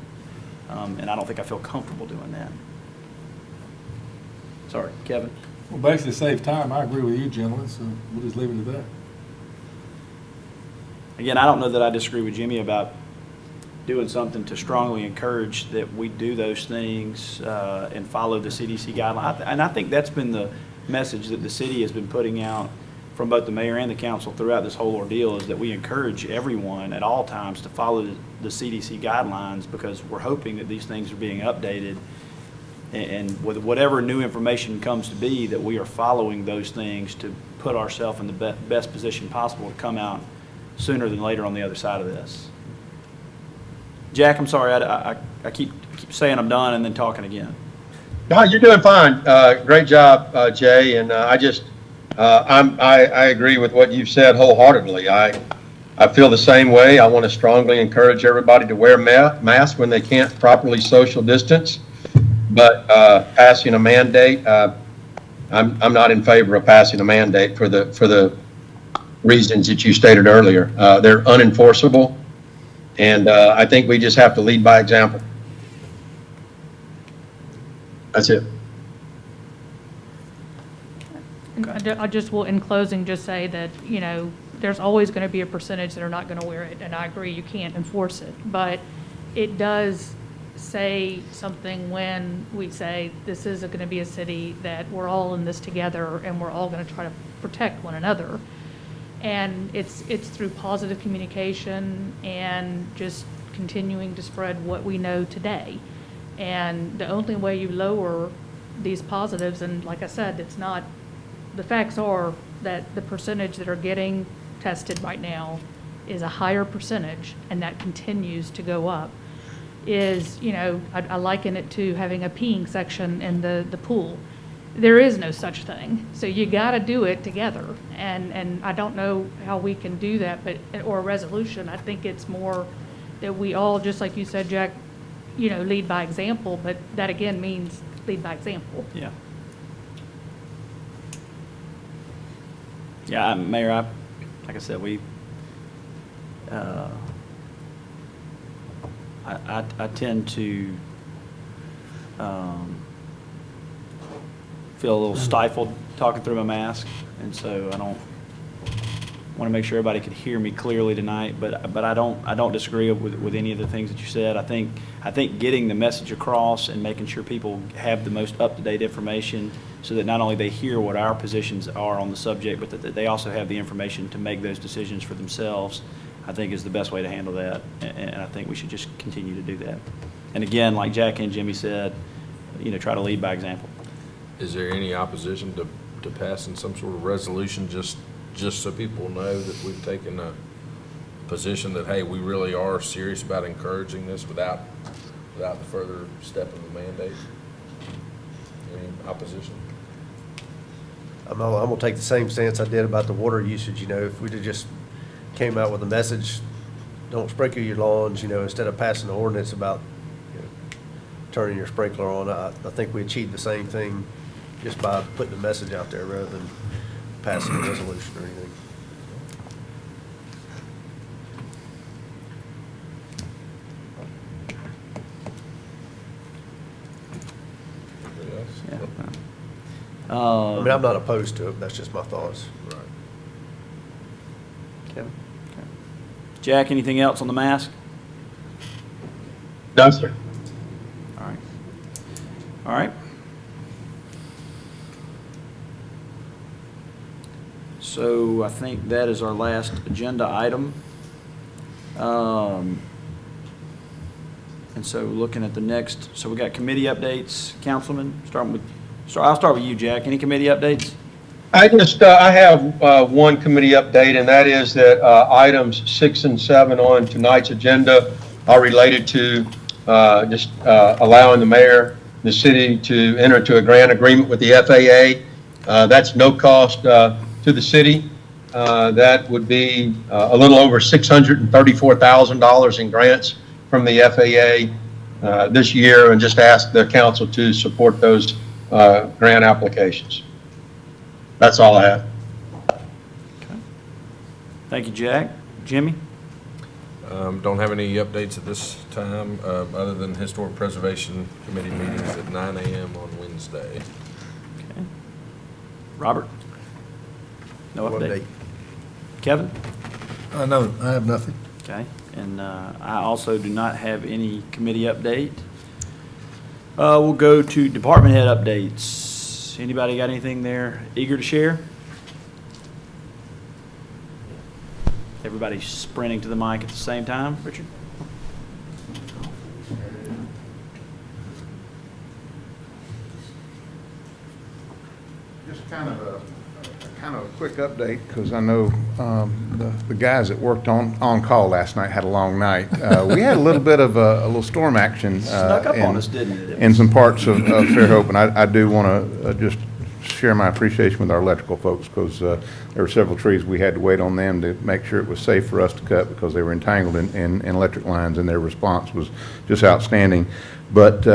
And I don't think I feel comfortable doing that. Sorry, Kevin? Well, basically, save time. I agree with you, gentlemen, so we'll just leave it at that. Again, I don't know that I disagree with Jimmy about doing something to strongly encourage that we do those things and follow the CDC guidelines. And I think that's been the message that the city has been putting out from both the mayor and the council throughout this whole ordeal, is that we encourage everyone at all times to follow the CDC guidelines, because we're hoping that these things are being updated, and with whatever new information comes to be, that we are following those things to put ourselves in the best position possible to come out sooner than later on the other side of this. Jack, I'm sorry, I keep saying I'm done and then talking again. No, you're doing fine. Great job, Jay. And I agree with what you've said wholeheartedly. I feel the same way. I want to strongly encourage everybody to wear masks when they can't properly social distance. But passing a mandate, I'm not in favor of passing a mandate for the reasons that you stated earlier. They're unenforceable, and I think we just have to lead by example. That's it. I just will, in closing, just say that, there's always going to be a percentage that are not going to wear it, and I agree you can't enforce it. But it does say something when we say this is going to be a city that we're all in this together and we're all going to try to protect one another. And it's through positive communication and just continuing to spread what we know today. And the only way you lower these positives, and like I said, it's not, the facts are that the percentage that are getting tested right now is a higher percentage, and that continues to go up, is, you know, I liken it to having a peeing section in the pool. There is no such thing. So you got to do it together. And I don't know how we can do that, but, or a resolution. I think it's more that we all, just like you said, Jack, you know, lead by example, but that again means lead by example. Yeah. Yeah, Mayor, like I said, I tend to feel a little stifled talking through my mask, and so I don't want to make sure everybody could hear me clearly tonight. But I don't disagree with any of the things that you said. I think getting the message across and making sure people have the most up-to-date information, so that not only they hear what our positions are on the subject, but that they also have the information to make those decisions for themselves, I think is the best way to handle that. And I think we should just continue to do that. And again, like Jack and Jimmy said, you know, try to lead by example. Is there any opposition to passing some sort of resolution, just so people know that we've taken a position that, hey, we really are serious about encouraging this without the further step of the mandate? Any opposition? I'm gonna take the same stance I did about the water usage. You know, if we'd have just came out with a message, don't sprinkle your lawns, you know, instead of passing the ordinance about, you know, turning your sprinkler on, I think we achieved the same thing just by putting the message out there rather than passing a resolution or anything. Anybody else? Yeah. I mean, I'm not opposed to it, that's just my thoughts. Right. Kevin? Okay. Jack, anything else on the mask? No, sir. All right. All right. So I think that is our last agenda item. And so looking at the next, so we got committee updates, Councilman, I'll start with you, Jack. Any committee updates? I have one committee update, and that is that items 6 and 7 on tonight's agenda are related to allowing the mayor, the city to enter into a grant agreement with the FAA. That's no cost to the city. That would be a little over $634,000 in grants from the FAA this year, and just ask the council to support those grant applications. That's all I have. Okay. Thank you, Jack. Jimmy? Don't have any updates at this time, other than Historic Preservation Committee meetings at 9 a.m. on Wednesday. Okay. Robert? No No update? Kevin? No, I have nothing. Okay. And I also do not have any committee update. We'll go to department head updates. Anybody got anything there eager to share? Everybody's sprinting to the mic at the same time. Richard? Just kind of a quick update, because I know the guys that worked on call last night had a long night. We had a little bit of a little storm action Snuck up on us, didn't it? in some parts of Fairhope, and I do want to just share my appreciation with our electrical folks, because there were several trees we had to wait on them to make sure it was safe for us to cut, because they were entangled in electric lines, and their response was just outstanding. But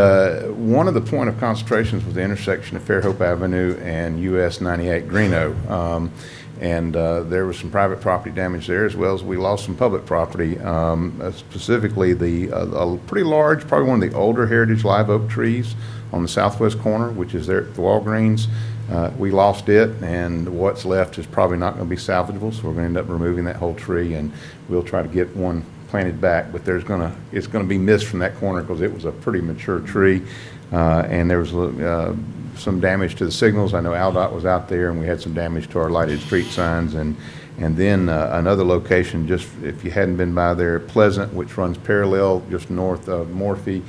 one of the point of concentrations was the intersection of Fairhope Avenue and US 98 Greeno. And there was some private property damage there, as well as we lost some public property, specifically a pretty large, probably one of the older heritage live oak trees on the southwest corner, which is there at the Walgreens. We lost it, and what's left is probably not going to be salvageable, so we're going to end up removing that whole tree, and we'll try to get one planted back, but it's gonna be missed from that corner because it was a pretty mature tree. And there was some damage to the signals. I know AlDOT was out there, and we had some damage to our lighted street signs. And then another location, just if you hadn't been by there, Pleasant, which runs parallel just north of Morphe.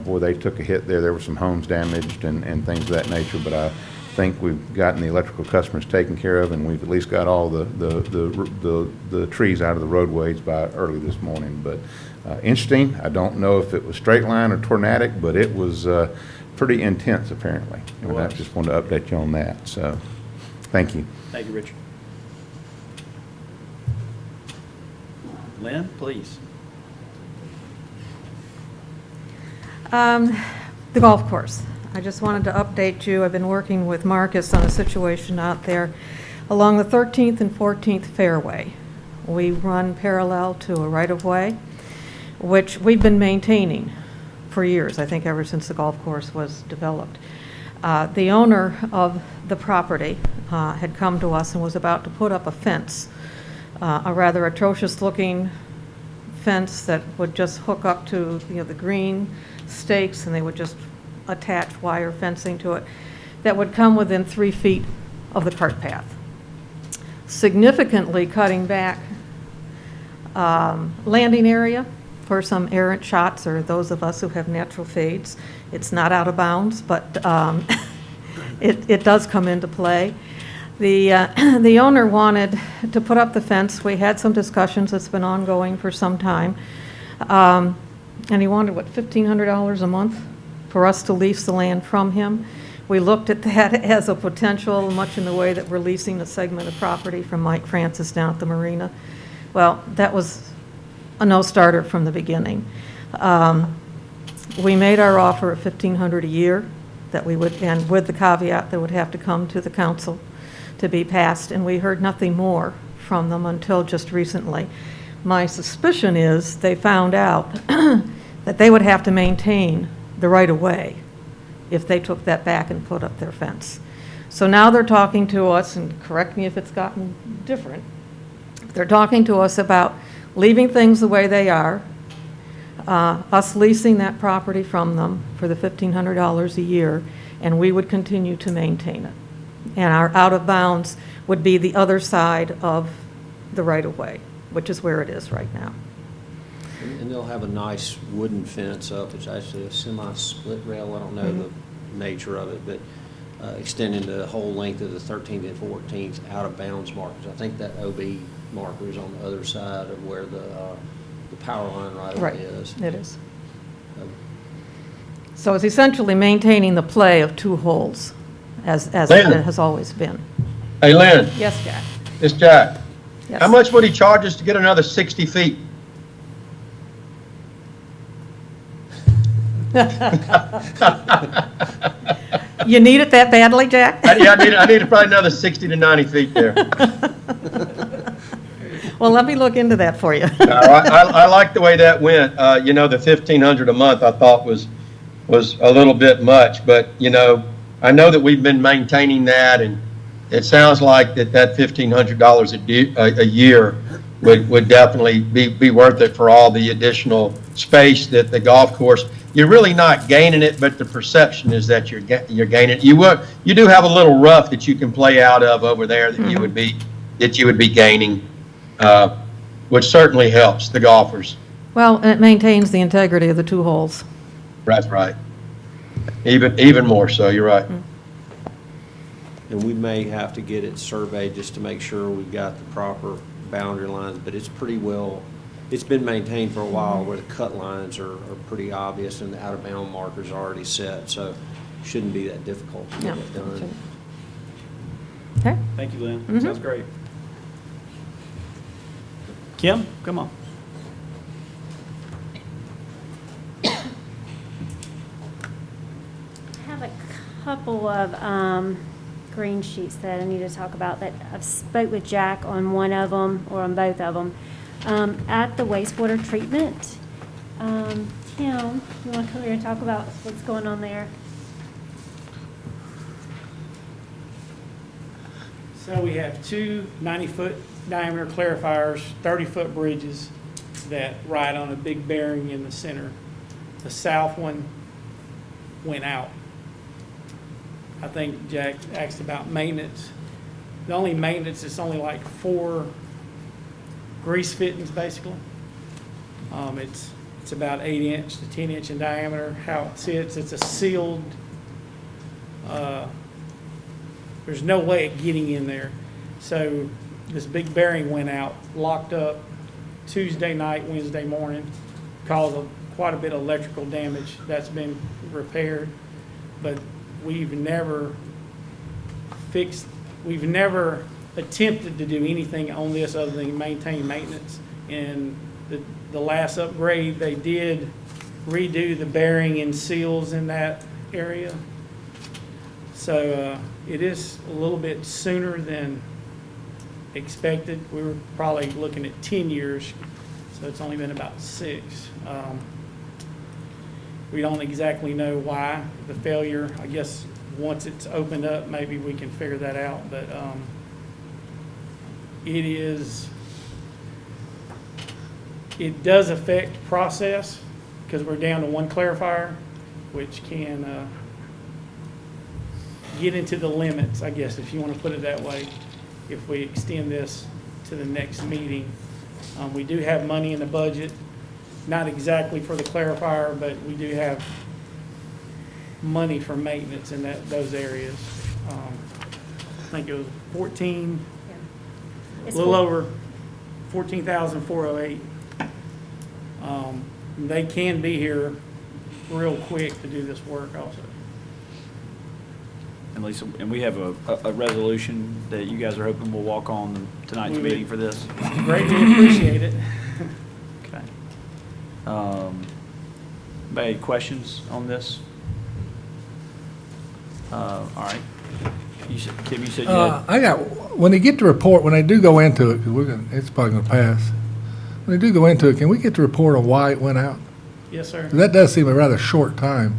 Boy, they took a hit there. There were some homes damaged and things of that nature, but I think we've gotten the electrical customers taken care of, and we've at least got all the trees out of the roadways by early this morning. But interesting. I don't know if it was straight line or tornadic, but it was pretty intense apparently. And I just wanted to update you on that. So, thank you. Thank you, Richard. Lynn, please. The golf course. I just wanted to update you. I've been working with Marcus on a situation out there along the 13th and 14th fairway. We run parallel to a right-of-way, which we've been maintaining for years, I think ever since the golf course was developed. The owner of the property had come to us and was about to put up a fence, a rather atrocious-looking fence that would just hook up to the green stakes, and they would just attach wire fencing to it that would come within 3 feet of the cart path, significantly cutting back landing area for some errant shots or those of us who have natural fades. It's not out of bounds, but it does come into play. The owner wanted to put up the fence. We had some discussions. It's been ongoing for some time. And he wanted, what, $1,500 a month for us to lease the land from him. We looked at that as a potential, much in the way that we're leasing a segment of property from Mike Francis down at the marina. Well, that was a no-starter from the beginning. We made our offer of $1,500 a year that we would, and with the caveat that would have to come to the council to be passed, and we heard nothing more from them until just recently. My suspicion is they found out that they would have to maintain the right-of-way if they took that back and put up their fence. So now they're talking to us, and correct me if it's gotten different, they're talking to us about leaving things the way they are, us leasing that property from them for the $1,500 a year, and we would continue to maintain it. And our out of bounds would be the other side of the right-of-way, which is where it is right now. And they'll have a nice wooden fence up. It's actually a semi-split rail. I don't know the nature of it, but extending the whole length of the 13th and 14th out of bounds markers. I think that OB marker is on the other side of where the power line right is. It is. So it's essentially maintaining the play of two holes, as it has always been. Hey, Lynn, Yes, Jack? it's Jack. Yes. How much would he charge us to get another 60 feet? You need it that badly, Jack? Yeah, I need probably another 60 to 90 feet there. Well, let me look into that for you. I like the way that went. The $1,500 a month I thought was a little bit much, but I know that we've been maintaining that, and it sounds like that $1,500 a year would definitely be worth it for all the additional space that the golf course. You're really not gaining it, but the perception is that you're gaining it. You do have a little rough that you can play out of over there that you would be gaining, which certainly helps the golfers. Well, and it maintains the integrity of the two holes. That's right. Even more so. You're right. And we may have to get it surveyed just to make sure we've got the proper boundary lines, but it's pretty well, it's been maintained for a while where the cut lines are pretty obvious and the out-of-bound markers are already set, so it shouldn't be that difficult to get it done. Okay. Thank you, Lynn. Sounds great. Kim, come on. I have a couple of green sheets that I need to talk about that I've spoke with Jack on one of them or on both of them. At the wastewater treatment, Kim, you want to come here and talk about what's going on there? So we have two 90-foot diameter clarifiers, 30-foot bridges, that ride on a big bearing in the center. The south one went out. I think Jack asked about maintenance. The only maintenance is only like 4 grease fittings, basically. It's about 8-inch to 10-inch in diameter. How it sits, it's a sealed, there's no way of getting in there. So this big bearing went out, locked up Tuesday night, Wednesday morning, caused quite a bit of electrical damage. That's been repaired, but we've never attempted to do anything on this other than maintain maintenance. And the last upgrade, they did redo the bearing and seals in that area. So it is a little bit sooner than expected. We were probably looking at 10 years, so it's only been about 6. We don't exactly know why the failure. I guess once it's opened up, maybe we can figure that out. But it does affect process because we're down to 1 clarifier, which can get into the limits, I guess, if you want to put it that way, if we extend this to the next meeting. We do have money in the budget, not exactly for the clarifier, but we do have money for maintenance in those areas. I think it was 14, a little over 14,408. They can be here real quick to do this work also. And Lisa, and we have a resolution that you guys are hoping will walk on tonight's We would meeting for this? Greatly appreciate it. Okay. Any questions on this? All right. Kim, you said you had... When they get the report, when they do go into it, because it's probably going to pass, when they do go into it, can we get the report on why it went out? Yes, sir. 'Cause that does seem a rather short time.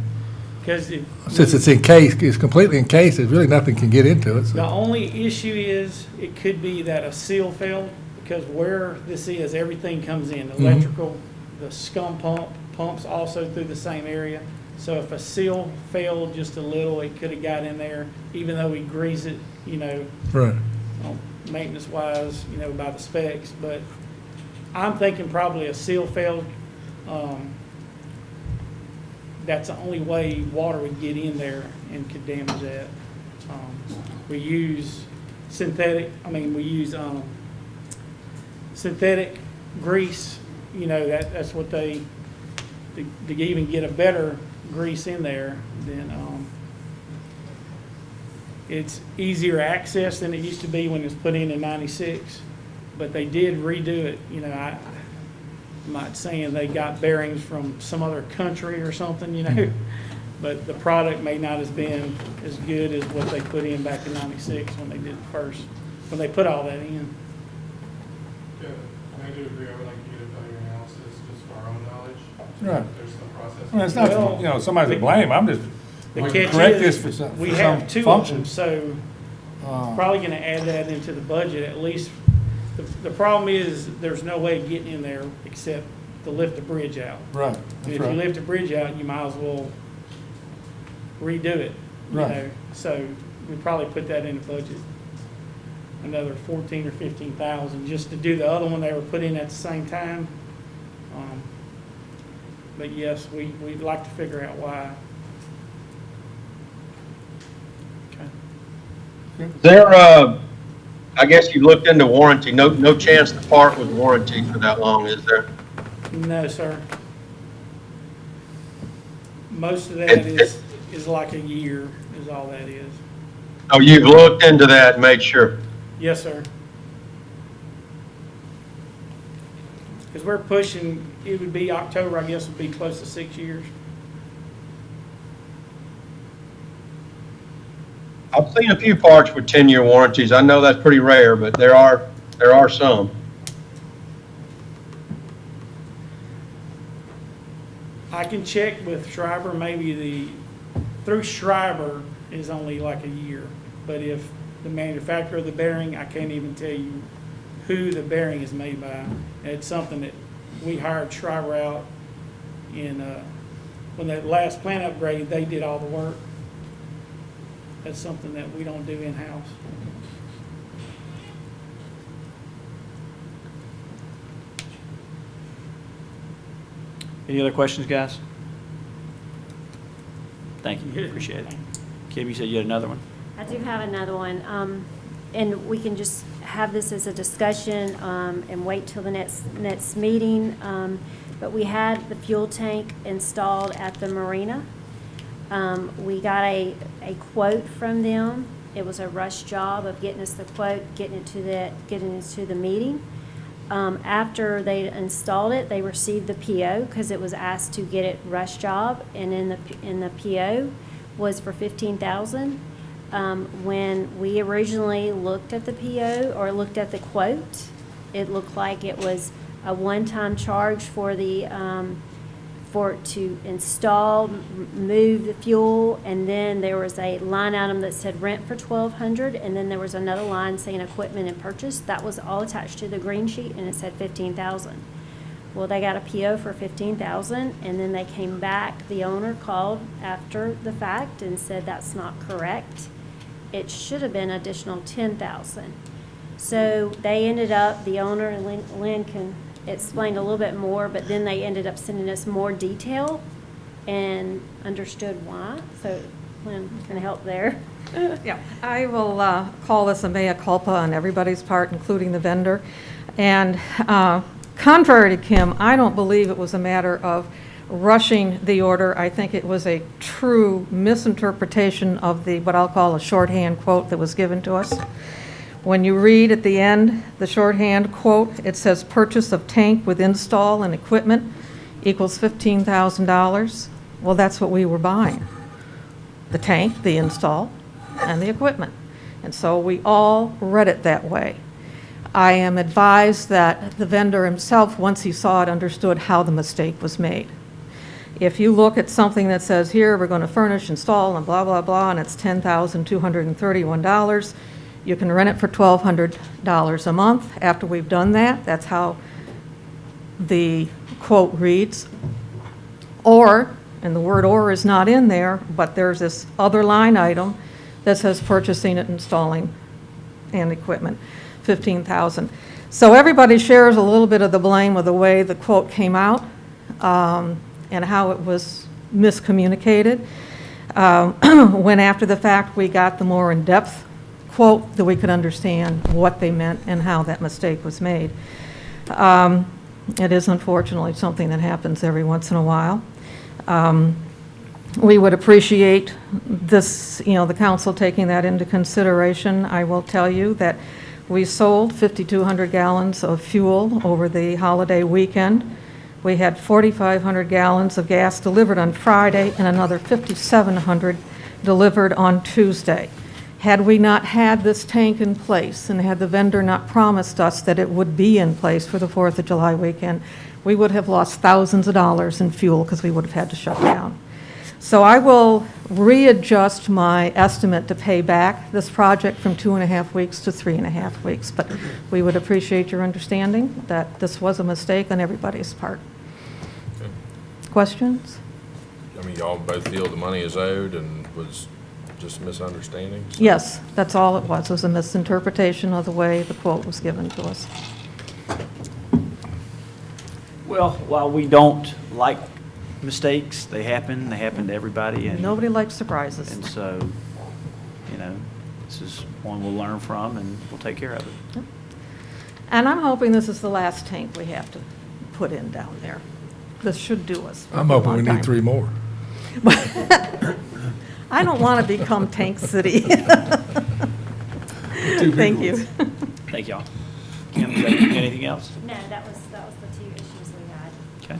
Because Since it's encased, it's completely encased, there's really nothing can get into it. the So. only issue is it could be that a seal failed because where this is, everything comes in. Electrical, the scum pumps also through the same area. So if a seal failed just a little, it could have got in there, even though we grease it, Right. maintenance wise, by the specs. But I'm thinking probably a seal failed. That's the only way water would get in there and could damage that. We use synthetic grease, that's what to even get a better grease in there, then it's easier access than it used to be when it was put in '96. But they did redo it, I'm not saying they got bearings from some other country or something, but the product may not have been as good as what they put in back in '96 when they did it first, when they put all that in. Yeah, I do agree. I would like to get a failure analysis just for our own knowledge. Right. There's some process. Well, it's not, Well, somebody to blame, I'm just, The we catch correct is, this for we some have 2 of function. them, so probably gonna add that into the budget at least. The problem is, there's no way of getting in there except to lift the bridge out. Right, And that's if you right. lift the bridge out, you might as well redo it, Right. So we probably put that in the budget. Another 14 or 15,000 just to do the other one they were put in at the same time. But yes, we'd like to figure out why. There, I guess you looked into warranty, no chance to part with warranty for that long, is there? No, sir. Most of that is like a year is all that is. Oh, you've looked into that and made sure? Yes, sir. Because we're pushing, it would be October, I guess, would be close to 6 years. I've seen a few parts with 10-year warranties. I know that's pretty rare, but there are some. I can check with Schreiber, maybe through Schreiber is only like a year. But if the manufacturer of the bearing, I can't even tell you who the bearing is made by. It's something that we hired Tri-Route in, when that last plant upgrade, they did all the work. That's something that we don't do in-house. Any other questions, guys? Thank you, appreciate it. Kim, you said you had another one? I do have another one, and we can just have this as a discussion, and wait till the next meeting. But we had the fuel tank installed at the marina. We got a quote from them. It was a rush job of getting us the quote, getting it to the meeting. After they installed it, they received the PO because it was asked to get it rush job, and in the PO was for $15,000. When we originally looked at the PO or looked at the quote, it looked like it was a one-time charge for to install, move the fuel, and then there was a line item that said rent for $1,200, and then there was another line saying equipment and purchase. That was all attached to the green sheet, and it said $15,000. Well, they got a PO for $15,000, and then they came back. The owner called after the fact and said that's not correct. It should have been additional $10,000. So they ended up, the owner, Lynn can explain a little bit more, but then they ended up sending us more detail and understood why. So Lynn can help there. Yeah, I will call this a mea culpa on everybody's part, including the vendor. And contrary to Kim, I don't believe it was a matter of rushing the order. I think it was a true misinterpretation of what I'll call a shorthand quote that was given to us. When you read at the end, the shorthand quote, it says purchase of tank with install and equipment equals $15,000. Well, that's what we were buying. The tank, the install, and the equipment. And so we all read it that way. I am advised that the vendor himself, once he saw it, understood how the mistake was made. If you look at something that says here, we're going to furnish, install, and blah, blah, blah, and it's $10,231, you can rent it for $1,200 a month. After we've done that, that's how the quote reads. Or, and the word or is not in there, but there's this other line item that says purchasing it, installing, and equipment, $15,000. So everybody shares a little bit of the blame of the way the quote came out and how it was miscommunicated. When after the fact we got the more in-depth quote that we could understand what they meant and how that mistake was made. It is unfortunately something that happens every once in a while. We would appreciate this, the council taking that into consideration. I will tell you that we sold 5,200 gallons of fuel over the holiday weekend. We had 4,500 gallons of gas delivered on Friday and another 5,700 delivered on Tuesday. Had we not had this tank in place and had the vendor not promised us that it would be in place for the 4th of July weekend, we would have lost thousands of dollars in fuel because we would have had to shut down. So I will readjust my estimate to pay back this project from 2.5 weeks to 3.5 weeks. But we would appreciate your understanding that this was a mistake on everybody's part. Okay. Yes, that's all it was. It was a misinterpretation of the way the quote was given to us. Well, while we don't like mistakes, they happen to everybody. And Nobody likes surprises. And so, this is one we'll learn from and we'll take care of it. Yep. And I'm hoping this is the last tank we have to put in down there. This should do us. for a I'm hoping long we need time. 3 more. I don't want to become Tank City. Thank you. Thank y'all. Kim, is there anything else? No, that was the 2 issues we had. Okay.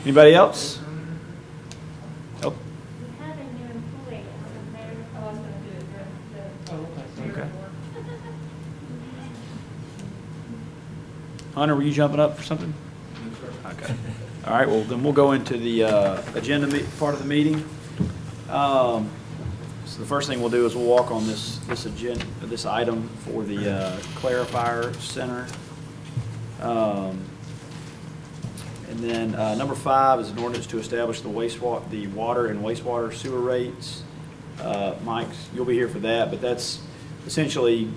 Anybody else? Nope. We have a new employee, Okay. Hunter, were you jumping up for something? Okay. All right, well, then we'll go into the agenda part of the meeting. So the first thing we'll do is we'll walk on this item for the clarifier center. And then number 5 is an ordinance to establish the water and wastewater sewer rates. Mike, you'll be here for that, but that's essentially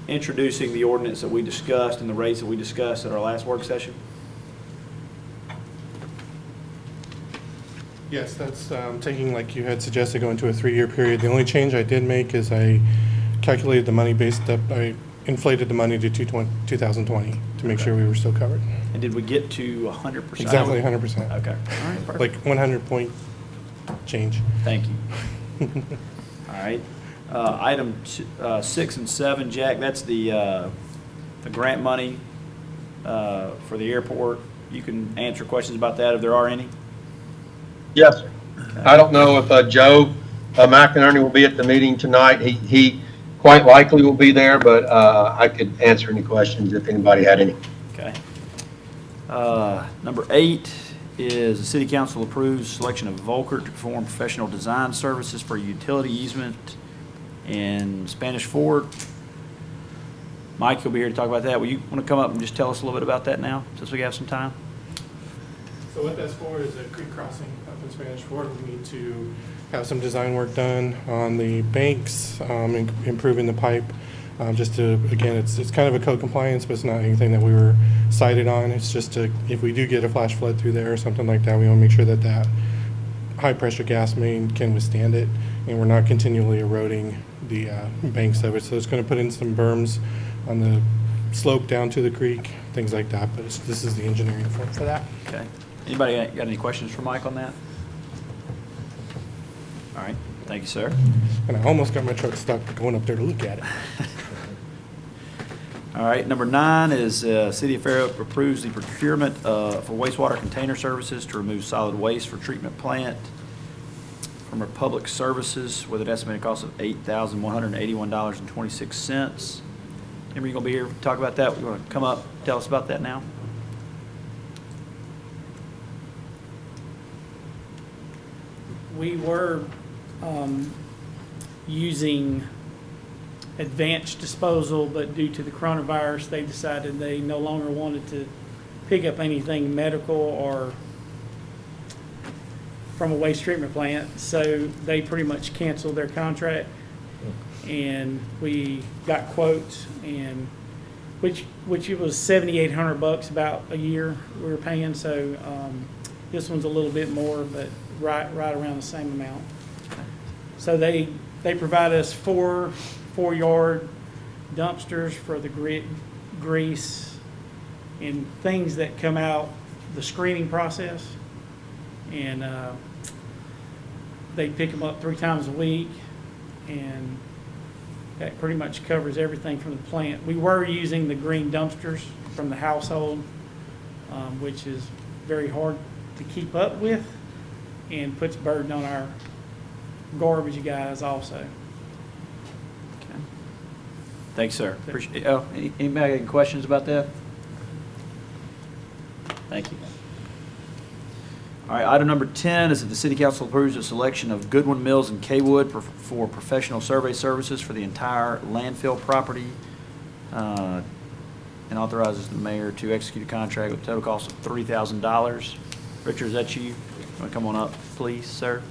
introducing the ordinance that we discussed and the rates that we discussed at our last work session. Yes, that's taking, like you had suggested, going to a 3-year period. The only change I did make is I calculated the money I inflated the money to 2020 to make sure we were still covered. And did we get to 100%? Exactly 100%. Okay. All right, perfect. Like 100 point change. Thank you. All right. Item 6 and 7, Jack, that's the grant money for the airport. You can answer questions about that if there are any. Yes, sir. I don't know if Joe McInerney will be at the meeting tonight. He quite likely will be there, but I could answer any questions if anybody had any. Okay. Number 8 is the city council approves selection of Volker to perform professional design services for utility easement in Spanish Fort. Mike, you'll be here to talk about that. Will you want to come up and just tell us a little bit about that now, since we have some time? So what that's for is a creek crossing up in Spanish Fort. We need to have some design work done on the banks, improving the pipe. Just to, again, it's kind of a code compliance, but it's not anything that we were cited on. It's just to, if we do get a flash flood through there or something like that, we want to make sure that that high pressure gas main can withstand it, and we're not continually eroding the banks of it. So it's going to put in some berms on the slope down to the creek, things like that. But this is the engineering for that. Okay. Anybody got any questions for Mike on that? All right. Thank you, sir. And I almost got my truck stuck going up there to look at it. All right, number 9 is City of Fairhope approves the procurement for wastewater container services to remove solid waste for treatment plant from Republic Services with an estimated cost of $8,181.26. Amber, you gonna be here to talk about that? You wanna come up, tell us about that now? We were using advanced disposal, but due to the coronavirus, they decided they no longer wanted to pick up anything medical or from a waste treatment plant. So they pretty much canceled their contract, and we got quotes, and which it was $7,800 about a year we were paying. So this one's a little bit more, but right around the same amount. So they provide us four-yard dumpsters for the grease and things that come out the screening process, and they pick them up 3 times a week, and that pretty much covers everything from the plant. We were using the green dumpsters from the household, which is very hard to keep up with and puts burden on our garbage guys also. Okay. Thanks, sir. Appreciate it. Oh, anybody got any questions about that? Thank you. All right, item number 10 is that the city council approves the selection of Goodwin Mills and Kaywood for professional survey services for the entire landfill property, and authorizes the mayor to execute a contract with a total cost of $3,000. Richard, is that you? You want to come on up, please, sir?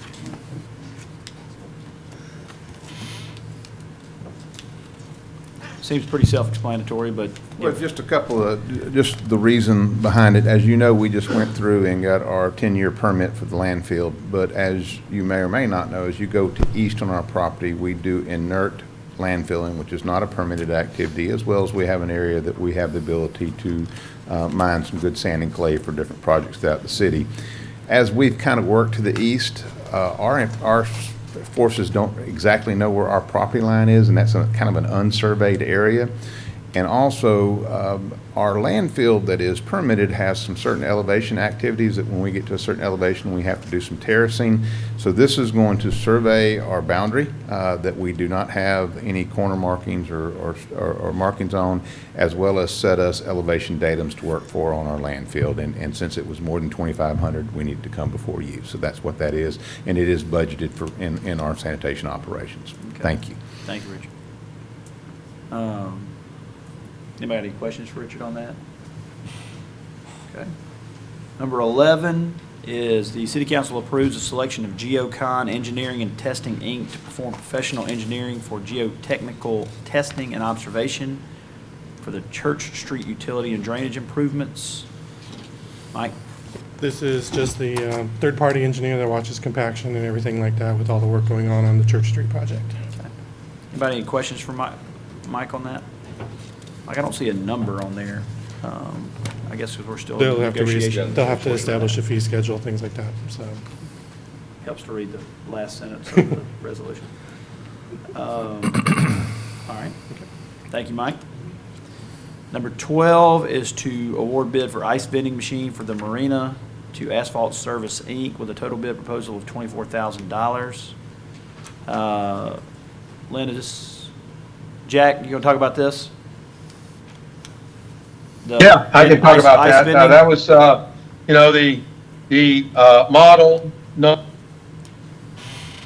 Seems pretty self-explanatory, but. Well, just a couple of, just the reason behind it. As you know, we just went through and got our 10-year permit for the landfill. But as you may or may not know, as you go to east on our property, we do inert landfilling, which is not a permitted activity, as well as we have an area that we have the ability to mine some good sand and clay for different projects throughout the city. As we've kind of worked to the east, our forces don't exactly know where our property line is, and that's kind of an unsurveyed area. And also, our landfill that is permitted has some certain elevation activities that when we get to a certain elevation, we have to do some terracing. So this is going to survey our boundary that we do not have any corner markings or markings on, as well as set us elevation datums to work for on our landfill. And since it was more than 2,500, we need to come before you. So that's what that is, and it is budgeted for in our sanitation operations. Okay. Thank you. Thank you, Richard. Anybody have any questions for Richard on that? Okay. Number 11 is the city council approves the selection of Geocon Engineering and Testing, Inc. to perform professional engineering for geotechnical testing and observation for the Church Street utility and drainage improvements. Mike? This is just the third-party engineer that watches compaction and everything like that with all the work going on the Church Street project. Okay. Anybody any questions for Mike on that? Like, I don't see a number on there. I guess because we're still in negotiation. They'll have to establish a fee schedule, things like that, so. Helps to read the last sentence of the resolution. All right. Thank you, Mike. Number 12 is to award bid for ice vending machine for the marina to Asphalt Service, Inc. with a total bid proposal of $24,000. Lynn, is this, Jack, you gonna talk about this? Yeah, I can talk about that. That was, the model, no,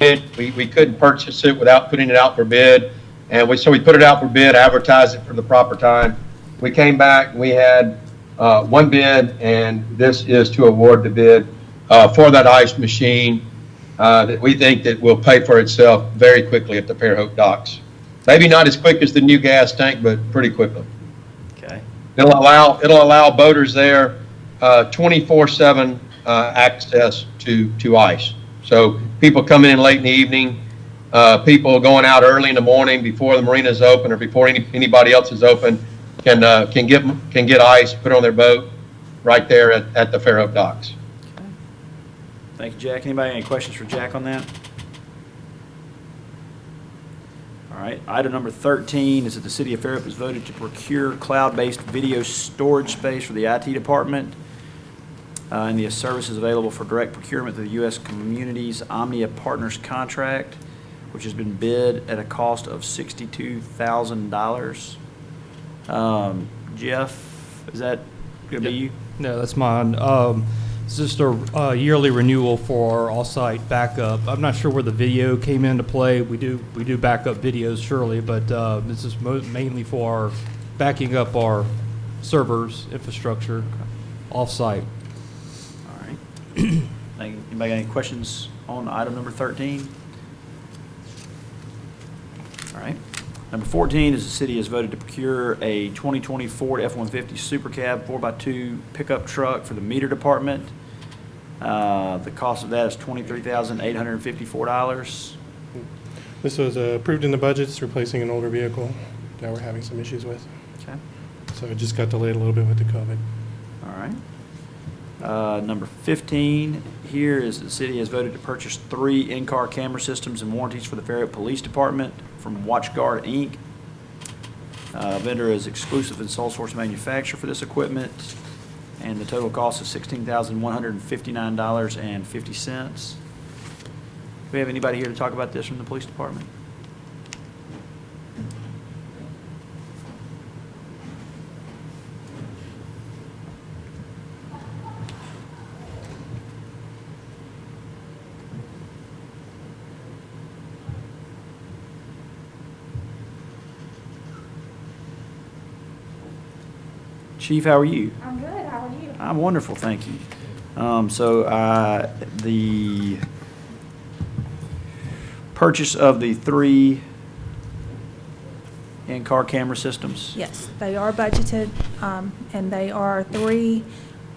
we couldn't purchase it without putting it out for bid. And so we put it out for bid, advertised it for the proper time. We came back, we had one bid, and this is to award the bid for that ice machine that we think that will pay for itself very quickly at the Fairhope docks. Maybe not as quick as the new gas tank, but pretty quickly. Okay. It'll allow boaters there 24/7 access to ice. So people coming in late in the evening, people going out early in the morning before the marina's open or before anybody else is open can get ice, put on their boat right there at the Fairhope docks. Okay. Thank you, Jack. Anybody any questions for Jack on that? All right. Item number 13 is that the city of Fairhope has voted to procure cloud-based video storage space for the IT department and the services available for direct procurement through the U.S. Communities Omnia Partners contract, which has been bid at a cost of $62,000. Jeff, is that going to be you? No, that's mine. It's just a yearly renewal for our off-site backup. I'm not sure where the video came into play. We do backup videos, surely, but this is mainly for backing up our servers, infrastructure, off-site. All right. Anybody got any questions on item number 13? All right. Number 14 is the city has voted to procure a 2020 Ford F-150 Super Cab 4x2 pickup truck for the meter department. The cost of that is $23,854. This was approved in the budget. It's replacing an older vehicle that we're having some issues with. Okay. So it just got delayed a little bit with the COVID. All right. Number 15 here is the city has voted to purchase 3 in-car camera systems and warranties for the Fairhope Police Department from Watchguard, Inc. Vendor is exclusive and sole source manufacturer for this equipment, and the total cost is $16,159.50. Do we have anybody here to talk about this from the police department? Chief, how are you? I'm good. How are you? I'm wonderful, thank you. The purchase of the 3 in-car camera systems. Yes, they are budgeted, and they are 3,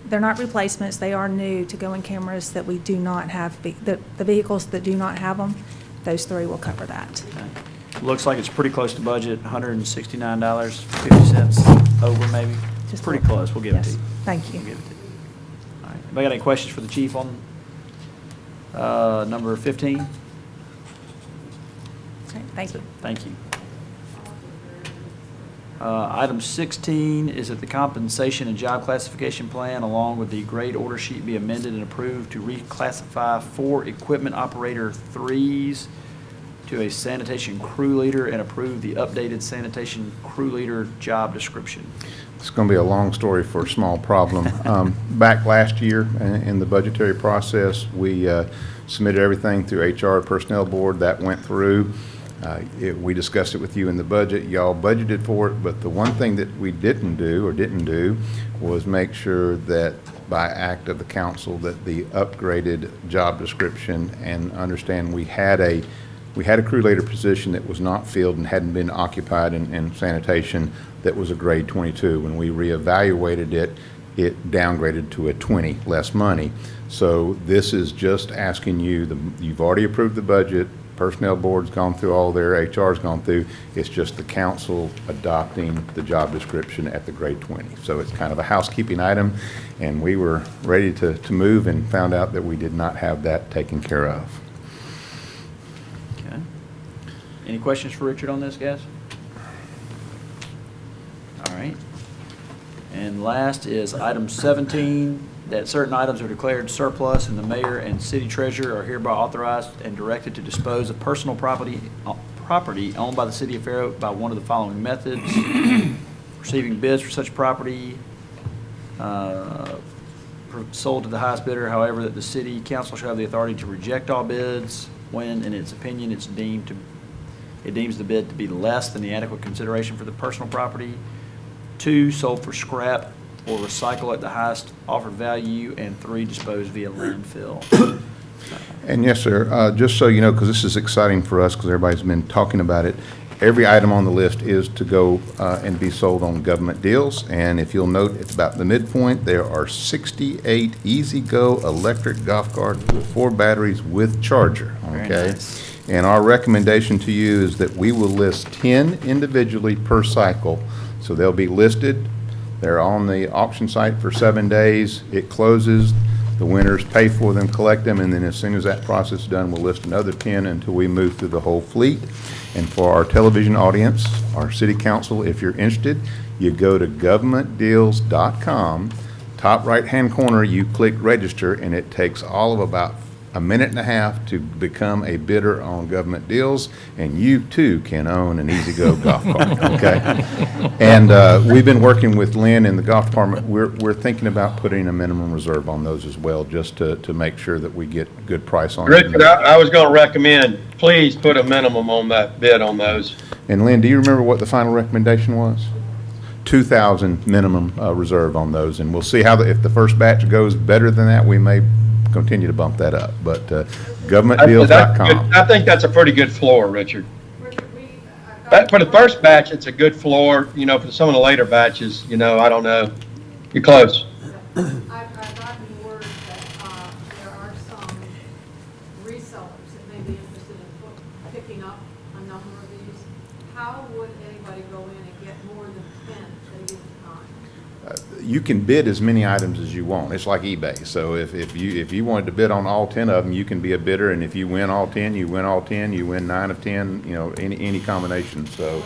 they're not replacements, they are new to-go-in cameras that we do not have, the vehicles that do not have them, those 3 will cover that. Okay. Looks like it's pretty close to budget, $169.50 over maybe. Just Pretty a little- close, we'll give it to yes, you. Thank you. We'll give it to you. All right, anybody got any questions for the chief on number 15? Okay, thank you. Thank you. Item 16 is that the compensation and job classification plan, along with the grade order sheet, be amended and approved to reclassify 4 equipment operator 3s to a sanitation crew leader and approve the updated sanitation crew leader job description. It's going to be a long story for a small problem. Back last year in the budgetary process, we submitted everything through HR Personnel Board. That went through. We discussed it with you in the budget. Y'all budgeted for it, but the one thing that we didn't do was make sure that by act of the council that the upgraded job description, and understand we had a crew leader position that was not filled and hadn't been occupied in sanitation that was a grade 22. When we reevaluated it, it downgraded to a 20, less money. So this is just asking you, you've already approved the budget, personnel board's gone through all their, HR's gone through, it's just the council adopting the job description at the grade 20. So it's kind of a housekeeping item, and we were ready to move and found out that we did not have that taken care of. Okay. Any questions for Richard on this, guys? All right. And last is item 17, that certain items are declared surplus and the mayor and city treasurer are hereby authorized and directed to dispose of personal property owned by the city of Fairhope by one of the following methods: receiving bids for such property, sold to the highest bidder, however, that the city council shall have the authority to reject all bids when, in its opinion, it deems the bid to be less than the adequate consideration for the personal property. 2, sold for scrap or recycle at the highest offered value, and 3, disposed via landfill. And yes, sir, just so you know, because this is exciting for us, because everybody's been talking about it, every item on the list is to go and be sold on government deals. And if you'll note, it's about the midpoint. There are 68 Easy-Go electric golf carts with 4 batteries with charger, Very okay? nice. And our recommendation to you is that we will list 10 individually per cycle. So they'll be listed. They're on the auction site for 7 days. It closes. The winners pay for them, collect them, and then as soon as that process is done, we'll list another 10 until we move through the whole fleet. And for our television audience, our city council, if you're interested, you go to governmentdeals.com. Top right-hand corner, you click register, and it takes all of about a minute and a half to become a bidder on government deals, and you too can own an Easy-Go golf cart, okay? And we've been working with Lynn in the golf department. We're thinking about putting a minimum reserve on those as well, just to make sure that we get good price on them. Richard, I was going to recommend, please put a minimum on that bid on those. And Lynn, do you remember what the final recommendation was? 2,000 minimum reserve on those, and we'll see how if the first batch goes better than that, we may continue to bump that up, but governmentdeals.com. I think that's a pretty good floor, Richard. For the first batch, it's a good floor. You know, for some of the later batches, you know, I don't know. You're close. I've gotten word that there are some resellers that may be interested in picking up a number of these. How would anybody go in and get more than 10 at a given time? You can bid as many items as you want. It's like eBay. So if you wanted to bid on all 10 of them, you can be a bidder, and if you win all 10, you win all 10. You win 9 of 10. You know, any combination. So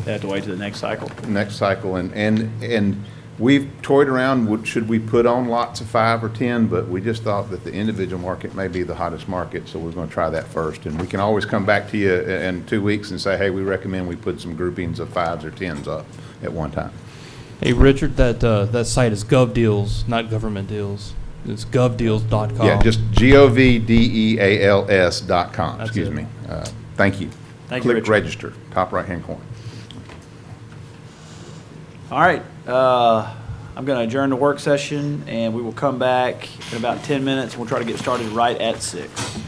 They have to wait to the next cycle. next cycle, and we've toyed around. Should we put on lots of 5 or 10? But we just thought that the individual market may be the hottest market, so we're going to try that first. And we can always come back to you in 2 weeks and say, hey, we recommend we put some groupings of 5s or 10s up at one time. Hey, Richard, that site is GovDeals, not Government Deals. It's govdeals.com. Yeah, just govdeals.com. That's Excuse it. me. Thank you. Thank you, Click Richard. register, top right-hand corner. All right, I'm going to adjourn the work session, and we will come back in about 10 minutes. We'll try to get started right at 6.